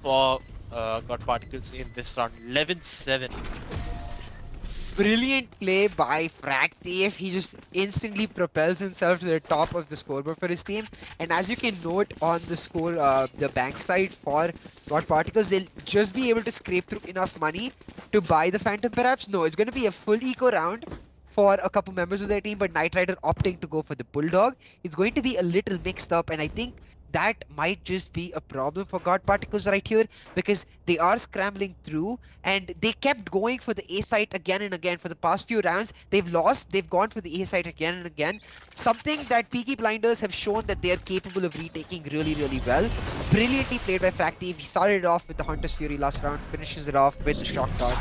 for God Particles in this round. 11-7. Brilliant play by Fractive. He just instantly propels himself to the top of the scoreboard for his team. And as you can note on the score, the bank side for God Particles, they'll just be able to scrape through enough money to buy the Phantom perhaps. No, it's going to be a full eco round for a couple members of their team, but Knight Rider opting to go for the Bulldog. It's going to be a little mixed up, and I think that might just be a problem for God Particles right here, because they are scrambling through and they kept going for the A site again and again for the past few rounds. They've lost, they've gone for the A site again and again. Something that Peaky Blinders have shown that they are capable of retaking really, really well. Brilliantly played by Fractive. He started it off with the Hunter's Fury last round, finishes it off with the Shock Dart.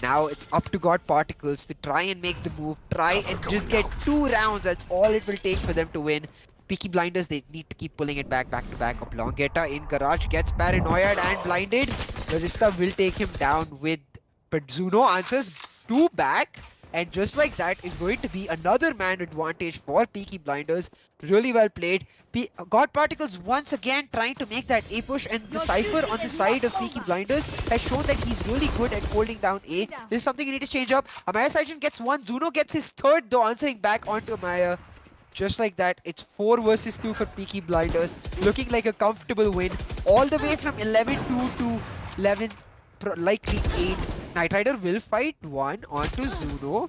Now it's up to God Particles to try and make the move, try and just get 2 rounds. That's all it will take for them to win. Peaky Blinders, they need to keep pulling it back to back. Oblongata in garage gets paranoid and blinded. Logista will take him down with, but Zuno answers 2 back, and just like that is going to be another man advantage for Peaky Blinders. Really well played. God Particles once again trying to make that A push, and the Cypher on the side of Peaky Blinders has shown that he's really good at holding down A. This is something you need to change up. Amaya Saijin gets 1. Zuno gets his 3rd though, answering back onto Amaya. Just like that, it's 4 versus 2 for Peaky Blinders. Looking like a comfortable win. All the way from 11-2 to 11, likely 8. Knight Rider will fight 1 onto Zuno.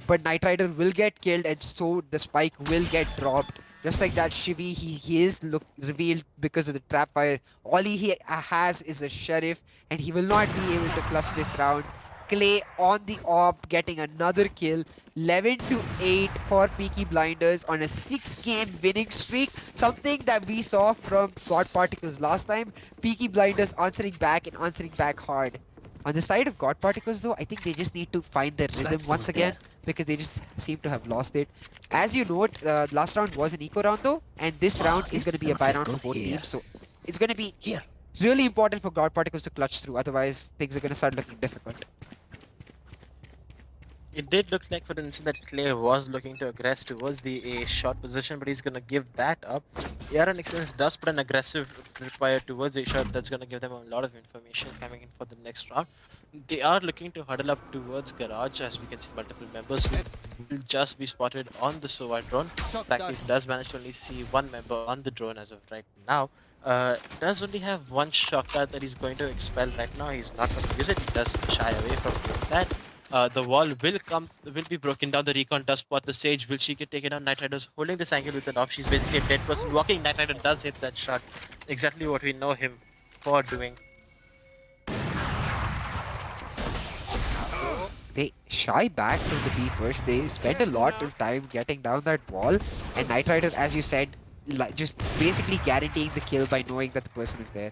But Knight Rider will get killed, and so the spike will get dropped. Just like that, Shivi, he is revealed because of the trap fire. All he has is a Sheriff, and he will not be able to clutch this round. Clay on the op, getting another kill. 11-8 for Peaky Blinders on a 6-game winning streak. Something that we saw from God Particles last time. Peaky Blinders answering back and answering back hard. On the side of God Particles though, I think they just need to find their rhythm once again, because they just seem to have lost it. As you note, last round was an eco round though, and this round is going to be a buy round for both teams. So it's going to be really important for God Particles to clutch through, otherwise things are going to start looking difficult. It did look like for the instant that Clay was looking to aggress towards the A shot position, but he's gonna give that up. Aaron Excellence does put an aggressive required towards A shot. That's gonna give them a lot of information coming in for the next round. They are looking to huddle up towards Garage, as we can see multiple members who will just be spotted on the Sova drone. Practice does manage to only see one member on the drone as of right now. Does only have one shock dart that he's going to expel right now. He's not going to use it. He does shy away from doing that. The wall will be broken down. The recon does spot the Sage. Will she get taken down? Knight Rider's holding this angle with an off. She's basically a dead person walking. Knight Rider does hit that shot. Exactly what we know him for doing. They shy back from the B push. They spend a lot of time getting down that wall, and Knight Rider, as you said, just basically guaranteeing the kill by knowing that the person is there.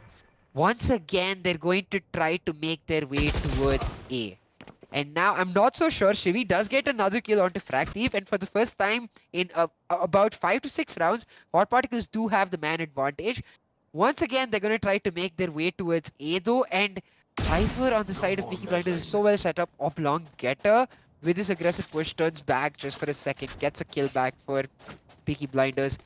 Once again, they're going to try to make their way towards A. And now I'm not so sure. Shivi does get another kill onto Frag Thief, and for the first time in about 5 to 6 rounds, Hot Particles do have the man advantage. Once again, they're going to try to make their way towards A though, and Cypher on the side of Peaky Blinders is so well set up. Oblong Getter with this aggressive push turns back just for a second, gets a kill back for Peaky Blinders.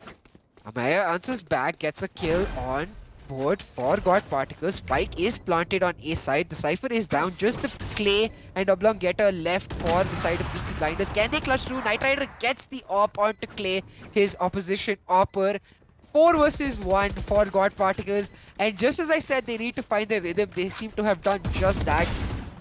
Amaya answers back, gets a kill on board for God Particles. Spike is planted on A side. The Cypher is down. Just the Clay and Oblong Getter left for the side of Peaky Blinders. Can they clutch through? Knight Rider gets the op onto Clay, his opposition opper. 4 versus 1 for God Particles. And just as I said, they need to find their rhythm. They seem to have done just that.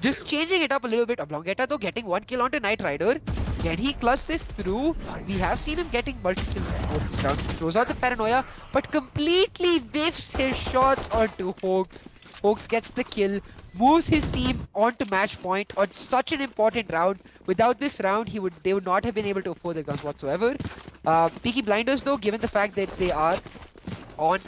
Just changing it up a little bit. Oblong Getter though getting 1 kill onto Knight Rider. Can he clutch this through? We have seen him getting multiple kills before this round. He throws out the paranoia, but completely whiffs his shots onto Hoax. Hoax gets the kill, moves his team onto match point on such an important round. Without this round, they would not have been able to afford their guns whatsoever. Peaky Blinders though, given the fact that they were on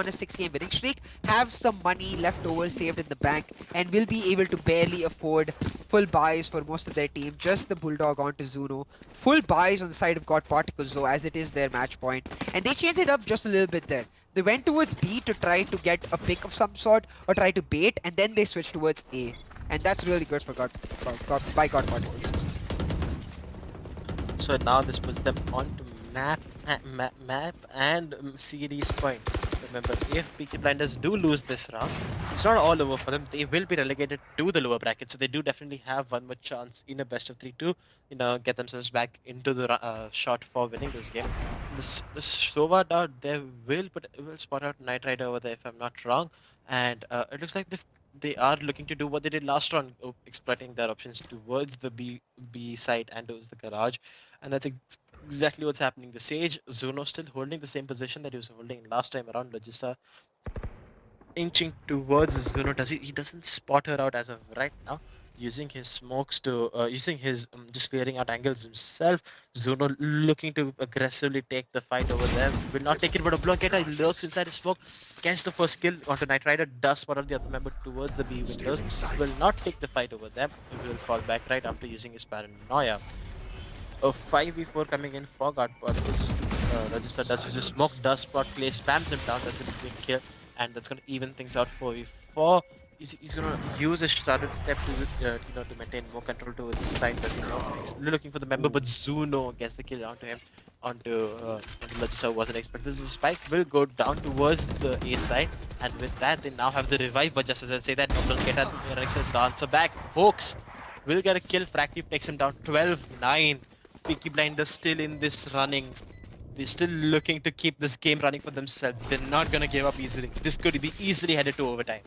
a 6-game winning streak, have some money left over saved in the bank, and will be able to barely afford full buys for most of their team. Just the Bulldog onto Zuno. Full buys on the side of God Particles though, as it is their match point. And they changed it up just a little bit there. They went towards B to try to get a pick of some sort, or try to bait, and then they switched towards A. And that's really good for God Particles. So now this puts them onto map and series point. Remember, if Peaky Blinders do lose this round, it's not all over for them. They will be relegated to the lower bracket, so they do definitely have one more chance in a best of 3 to, get themselves back into the shot for winning this game. This Sova out there will spot out Knight Rider over there if I'm not wrong, and it looks like they are looking to do what they did last round, exploiting their options towards the B side and towards the garage, and that's exactly what's happening. The Sage, Zuno still holding the same position that he was holding last time around. Logista inching towards Zuno. He doesn't spot her out as of right now, using his smokes to using his just clearing out angles himself. Zuno looking to aggressively take the fight over there. Will not take it, but Oblong Getter lurks inside his smoke. Gets the first kill onto Knight Rider. Does spot out the other member towards the B windows. Will not take the fight over them. Will fall back right after using his paranoia. A 5v4 coming in for God Particles. Register does use his smoke, does spot Clay, spams him down. That's going to be a kill, and that's going to even things out 4v4. He's going to use a started step to to maintain more control to his side. Does he know? He's looking for the member, but Zuno gets the kill onto him. Onto Logista wasn't expected. This spike will go down towards the A side, and with that they now have the revive. But just as I say that, Oblong Getter is to answer back. Hoax will get a kill. Frag Thief takes him down 12-9. Peaky Blinders still in this running. They're still looking to keep this game running for themselves. They're not gonna give up easily. This could be easily headed to overtime.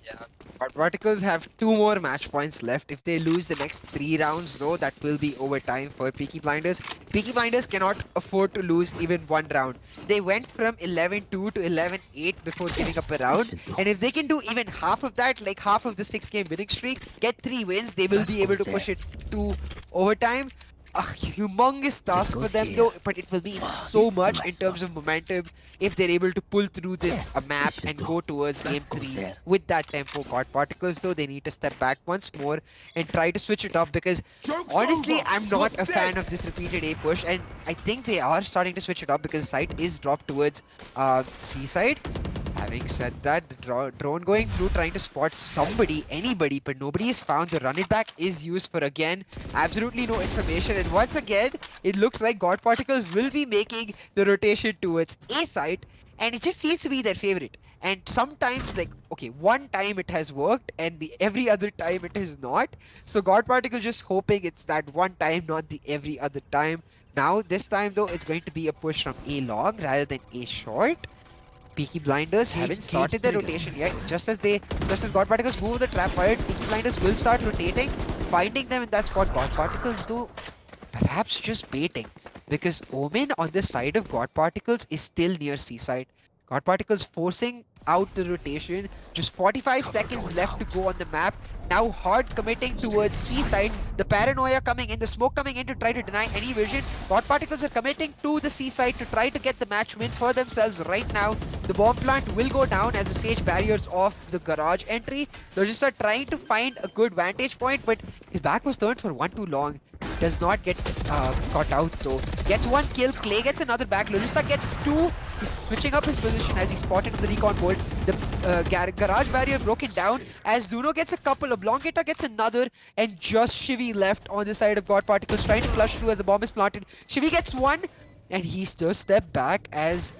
Yeah. But Particles have 2 more match points left. If they lose the next 3 rounds though, that will be overtime for Peaky Blinders. Peaky Blinders cannot afford to lose even 1 round. They went from 11-2 to 11-8 before giving up a round. And if they can do even half of that, like half of the 6-game winning streak, get 3 wins, they will be able to push it to overtime. A humongous task for them though, but it will mean so much in terms of momentum if they're able to pull through this map and go towards game 3 with that tempo. God Particles though, they need to step back once more and try to switch it up, because honestly I'm not a fan of this repeated A push, and I think they are starting to switch it up because sight is dropped towards C side. Having said that, the drone going through trying to spot somebody, anybody, but nobody is found. The run it back is used for, again, absolutely no information. And once again, it looks like God Particles will be making the rotation towards A site, and it just seems to be their favorite. And sometimes, like, okay, one time it has worked, and the every other time it is not. So God Particle just hoping it's that one time, not the every other time. Now, this time though, it's going to be a push from A long rather than A short. Peaky Blinders haven't started their rotation yet. Just as God Particles move the trap fired, Peaky Blinders will start rotating, finding them in that spot. God Particles though, perhaps just baiting, because Omen on the side of God Particles is still near Seaside. God Particles forcing out the rotation. Just 45 seconds left to go on the map. Now hard committing towards Seaside. The paranoia coming in, the smoke coming in to try to deny any vision. God Particles are committing to the Seaside to try to get the match win for themselves right now. The bomb plant will go down as the Sage barriers off the garage entry. Logista trying to find a good vantage point, but his back was turned for one too long. Does not get caught out though. Gets one kill. Clay gets another back. Logista gets two. He's switching up his position as he's spotted the recon bolt. The garage barrier broken down as Zuno gets a couple. Oblongata gets another. And just Shivi left on the side of God Particles trying to flush through as the bomb is planted. Shivi gets one. And he still stepped back as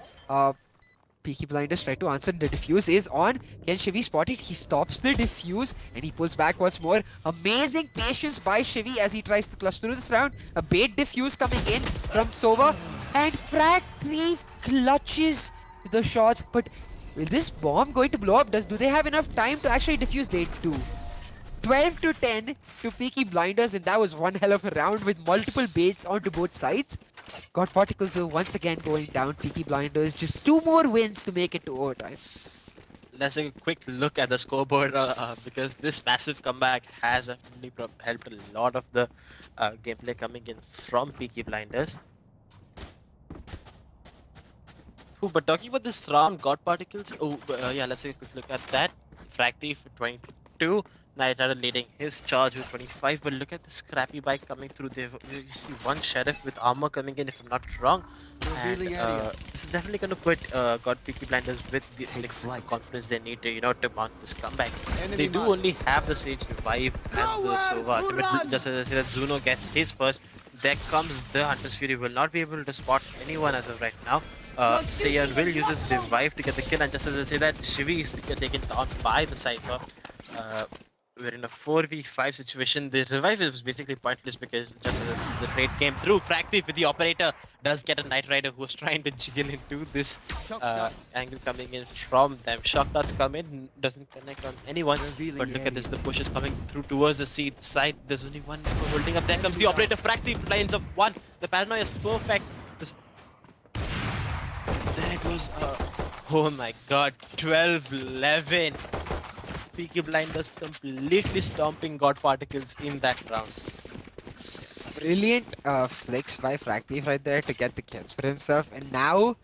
Peaky Blinders try to answer. The defuse is on. Can Shivi spot it? He stops the defuse and he pulls back once more. Amazing patience by Shivi as he tries to clutch through this round. A bait defuse coming in from Sova. And Frag 3 clutches the shots. But is this bomb going to blow up? Do they have enough time to actually defuse? They do. 12 to 10 to Peaky Blinders, and that was one hell of a round with multiple baits onto both sides. God Particles though once again going down. Peaky Blinders just 2 more wins to make it to overtime. Let's take a quick look at the scoreboard because this massive comeback has definitely helped a lot of the gameplay coming in from Peaky Blinders. Ooh, but talking about this round, God Particles, yeah, let's take a quick look at that. Frag Thief with 22, Night Rider leading his charge with 25, but look at the scrappy bike coming through there. You see one Sheriff with armor coming in, if I'm not wrong. And this is definitely going to put God Peaky Blinders with the confidence they need to, to mount this comeback. They do only have the Sage Revive and the Sova ultimate. Just as I said, Zuno gets his first. There comes the Hunter's Fury, will not be able to spot anyone as of right now. Sayan will use his revive to get the kill, and just as I say that, Shivi is taken down by the Cypher. We're in a 4v5 situation. The revive is basically pointless because just as the trade came through, Frag Thief with the operator does get a Knight Rider who was trying to jiggle into this angle coming in from them. Shock darts come in, doesn't connect on anyone, but look at this, the push is coming through towards the seed side. There's only one holding up. There comes the operator. Frag Thief lines up one. The paranoia is perfect. There goes, oh my god, 12-11. Peaky Blinders completely stomping God Particles in that round. Brilliant flicks by Frag Thief right there to get the kills for himself. And now,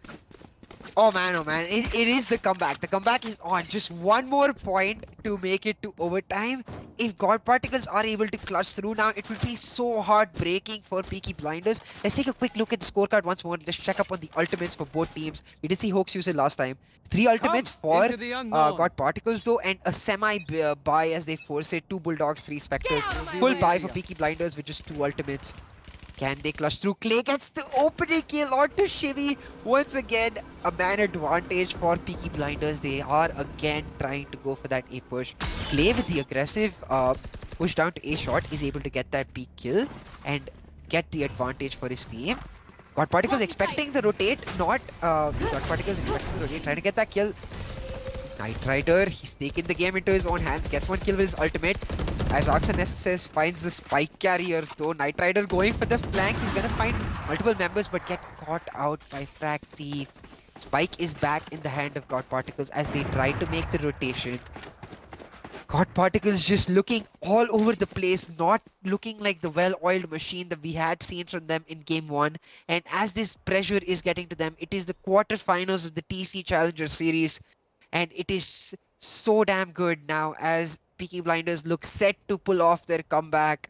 oh man, it is the comeback. The comeback is on. Just one more point to make it to overtime. If God Particles are able to clutch through now, it will be so heartbreaking for Peaky Blinders. Let's take a quick look at the scorecard once more. Let's check up on the ultimates for both teams. We did see Hoax use it last time. 3 ultimates for God Particles though, and a semi-buy as they force it. 2 Bulldogs, 3 Spectres. Full buy for Peaky Blinders with just 2 ultimates. Can they clutch through? Clay gets the opening kill onto Shivi. Once again, a man advantage for Peaky Blinders. They are again trying to go for that A push. Clay with the aggressive push down to A shot is able to get that peak kill and get the advantage for his team. God Particles expecting the rotate, not God Particles expecting the rotate, trying to get that kill. Knight Rider, he's taken the game into his own hands, gets 1 kill with his ultimate. As Oxenesis finds the spike carrier though, Knight Rider going for the flank, he's gonna find multiple members but get caught out by Frag Thief. Spike is back in the hand of God Particles as they try to make the rotation. God Particles just looking all over the place, not looking like the well-oiled machine that we had seen from them in Game 1. And as this pressure is getting to them, it is the quarterfinals of the TC Challenger Series. And it is so damn good now as Peaky Blinders look set to pull off their comeback.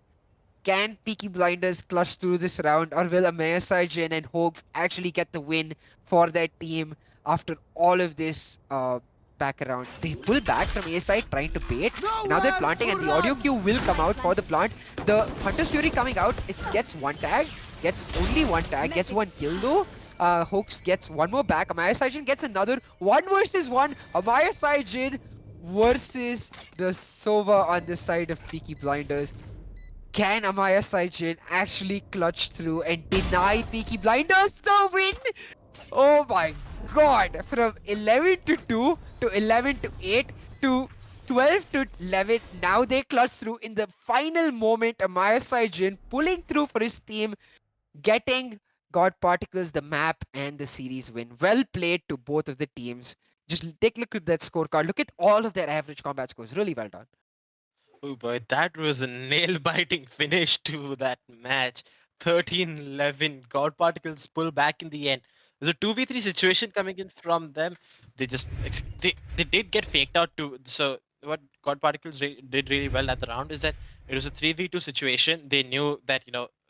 Can Peaky Blinders clutch through this round, or will Amayasai and Hoax actually get the win for their team after all of this back around. They pull back from A side, trying to bait. And now they're Nowhere planting, to and the audio run. cue will come out for the plant. The Hunter's Fury coming out gets one tag, gets only one tag, gets one kill though. Hoax gets one more back. Amaya Saijin gets another 1 versus 1. Amaya Saijin versus the Sova on the side of Peaky Blinders. Can Amaya Saijin actually clutch through and deny Peaky Blinders the win? Oh my god! From 11 to 2 to 11 to 8 to 12 to 11. Now they clutch through in the final moment. Amaya Saijin pulling through for his team, getting God Particles the map and the series win. Well played to both of the teams. Just take a look at that scorecard. Look at all of their average combat scores. Really well done. Oh boy, that was a nail-biting finish to that match. 13-11. God Particles pull back in the end. There's a 2v3 situation coming in from them. They just they did get faked out too. So what God Particles did really well at the round is that it was a 3v2 situation. They knew that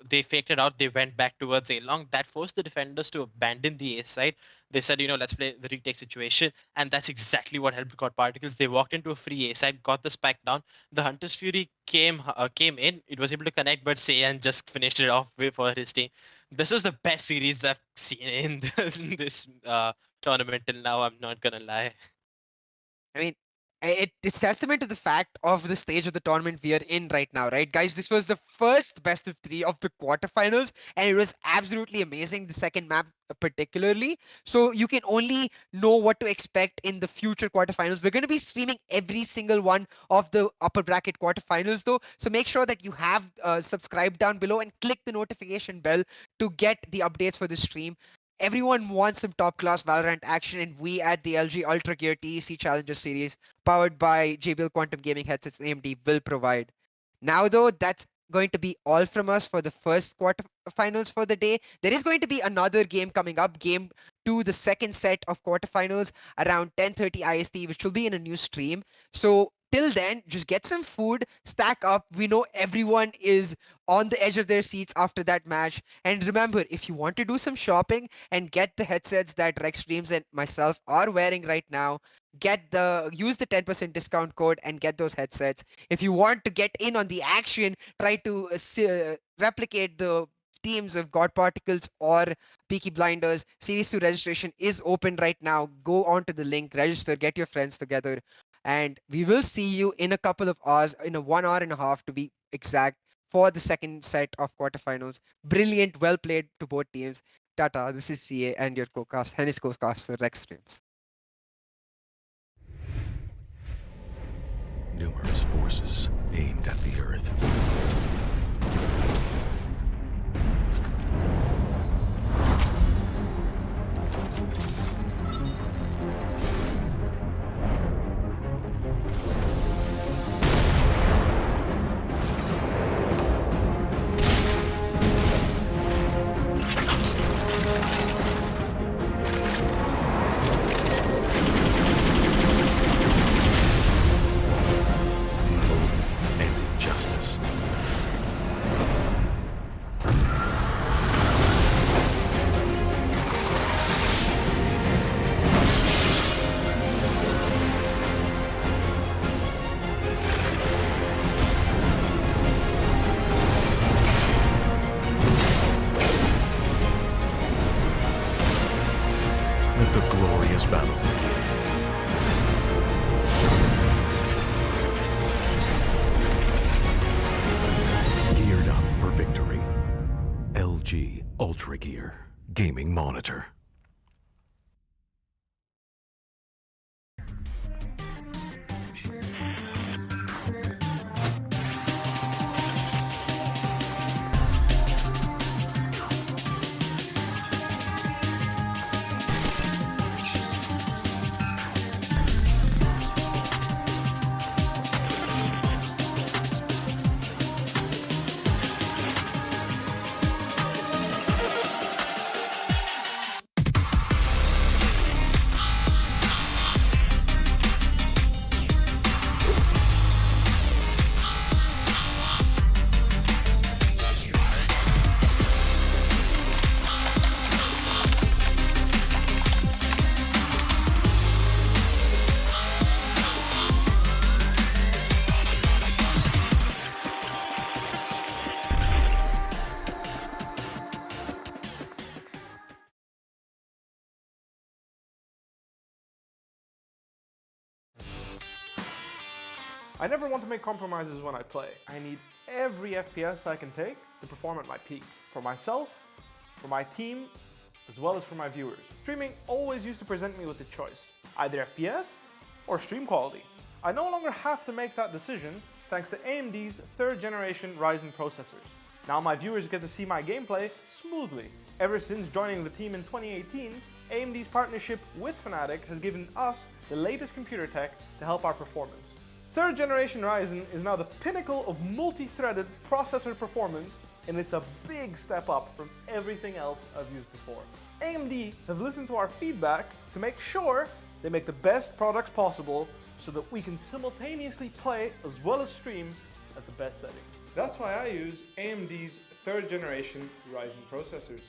they faked it out. They went back towards A long. That forced the defenders to abandon the A side. They said, let's play the retake situation, and that's exactly what helped God Particles. They walked into a free A side, got the spike down. The Hunter's Fury came in. It was able to connect, but Saiyan just finished it off for his team. This was the best series I've seen in this tournament till now. I'm not gonna lie. I mean, it's testament to the fact of the stage of the tournament we are in right now, right? Guys, this was the first best of 3 of the quarterfinals, and it was absolutely amazing, the second map particularly. So you can only know what to expect in the future quarterfinals. We're going to be streaming every single one of the upper bracket quarterfinals, though. So make sure that you have subscribed down below and click the notification bell to get the updates for the stream. Everyone wants some top class Valorant action, and we at the LG Ultragear TEC Challenger Series, powered by JBL Quantum Gaming Headsets AMD, will provide. Now, though, that's going to be all from us for the first quarterfinals for the day. There is going to be another game coming up, game 2, the second set of quarterfinals around 10:30 IST, which will be in a new stream. So till then, just get some food, stack up. We know everyone is on the edge of their seats after that match. And remember, if you want to do some shopping and get the headsets that Rex Streams and myself are wearing right now, use the 10% discount code and get those headsets. If you want to get in on the action, try to replicate the teams of God Particles or Peaky Blinders. Series 2 registration is open right now. Go on to the link, register, get your friends together, and we will see you in a couple of hours, in a 1 hour and a half to be exact, for the second set of quarterfinals. Brilliant, well played to both teams. Tata, this is CA and your co-cast, and his co-caster Rex Streams. Numerous forces aimed at the Earth. And injustice. Let the glorious battle begin. Geared up for victory. LG Ultragear Gaming Monitor. I never want to make compromises when I play. I need every FPS I can take to perform at my peak. For myself, for my team, as well as for my viewers. Streaming always used to present me with a choice, either FPS or stream quality. I no longer have to make that decision thanks to AMD's 3rd generation Ryzen processors. Now my viewers get to see my gameplay smoothly. Ever since joining the team in 2018, AMD's partnership with Fnatic has given us the latest computer tech to help our performance. 3rd generation Ryzen is now the pinnacle of multi-threaded processor performance, and it's a big step up from everything else I've used before. AMD have listened to our feedback to make sure they make the best products possible so that we can simultaneously play as well as stream at the best setting. That's why I use AMD's 3rd generation Ryzen processors.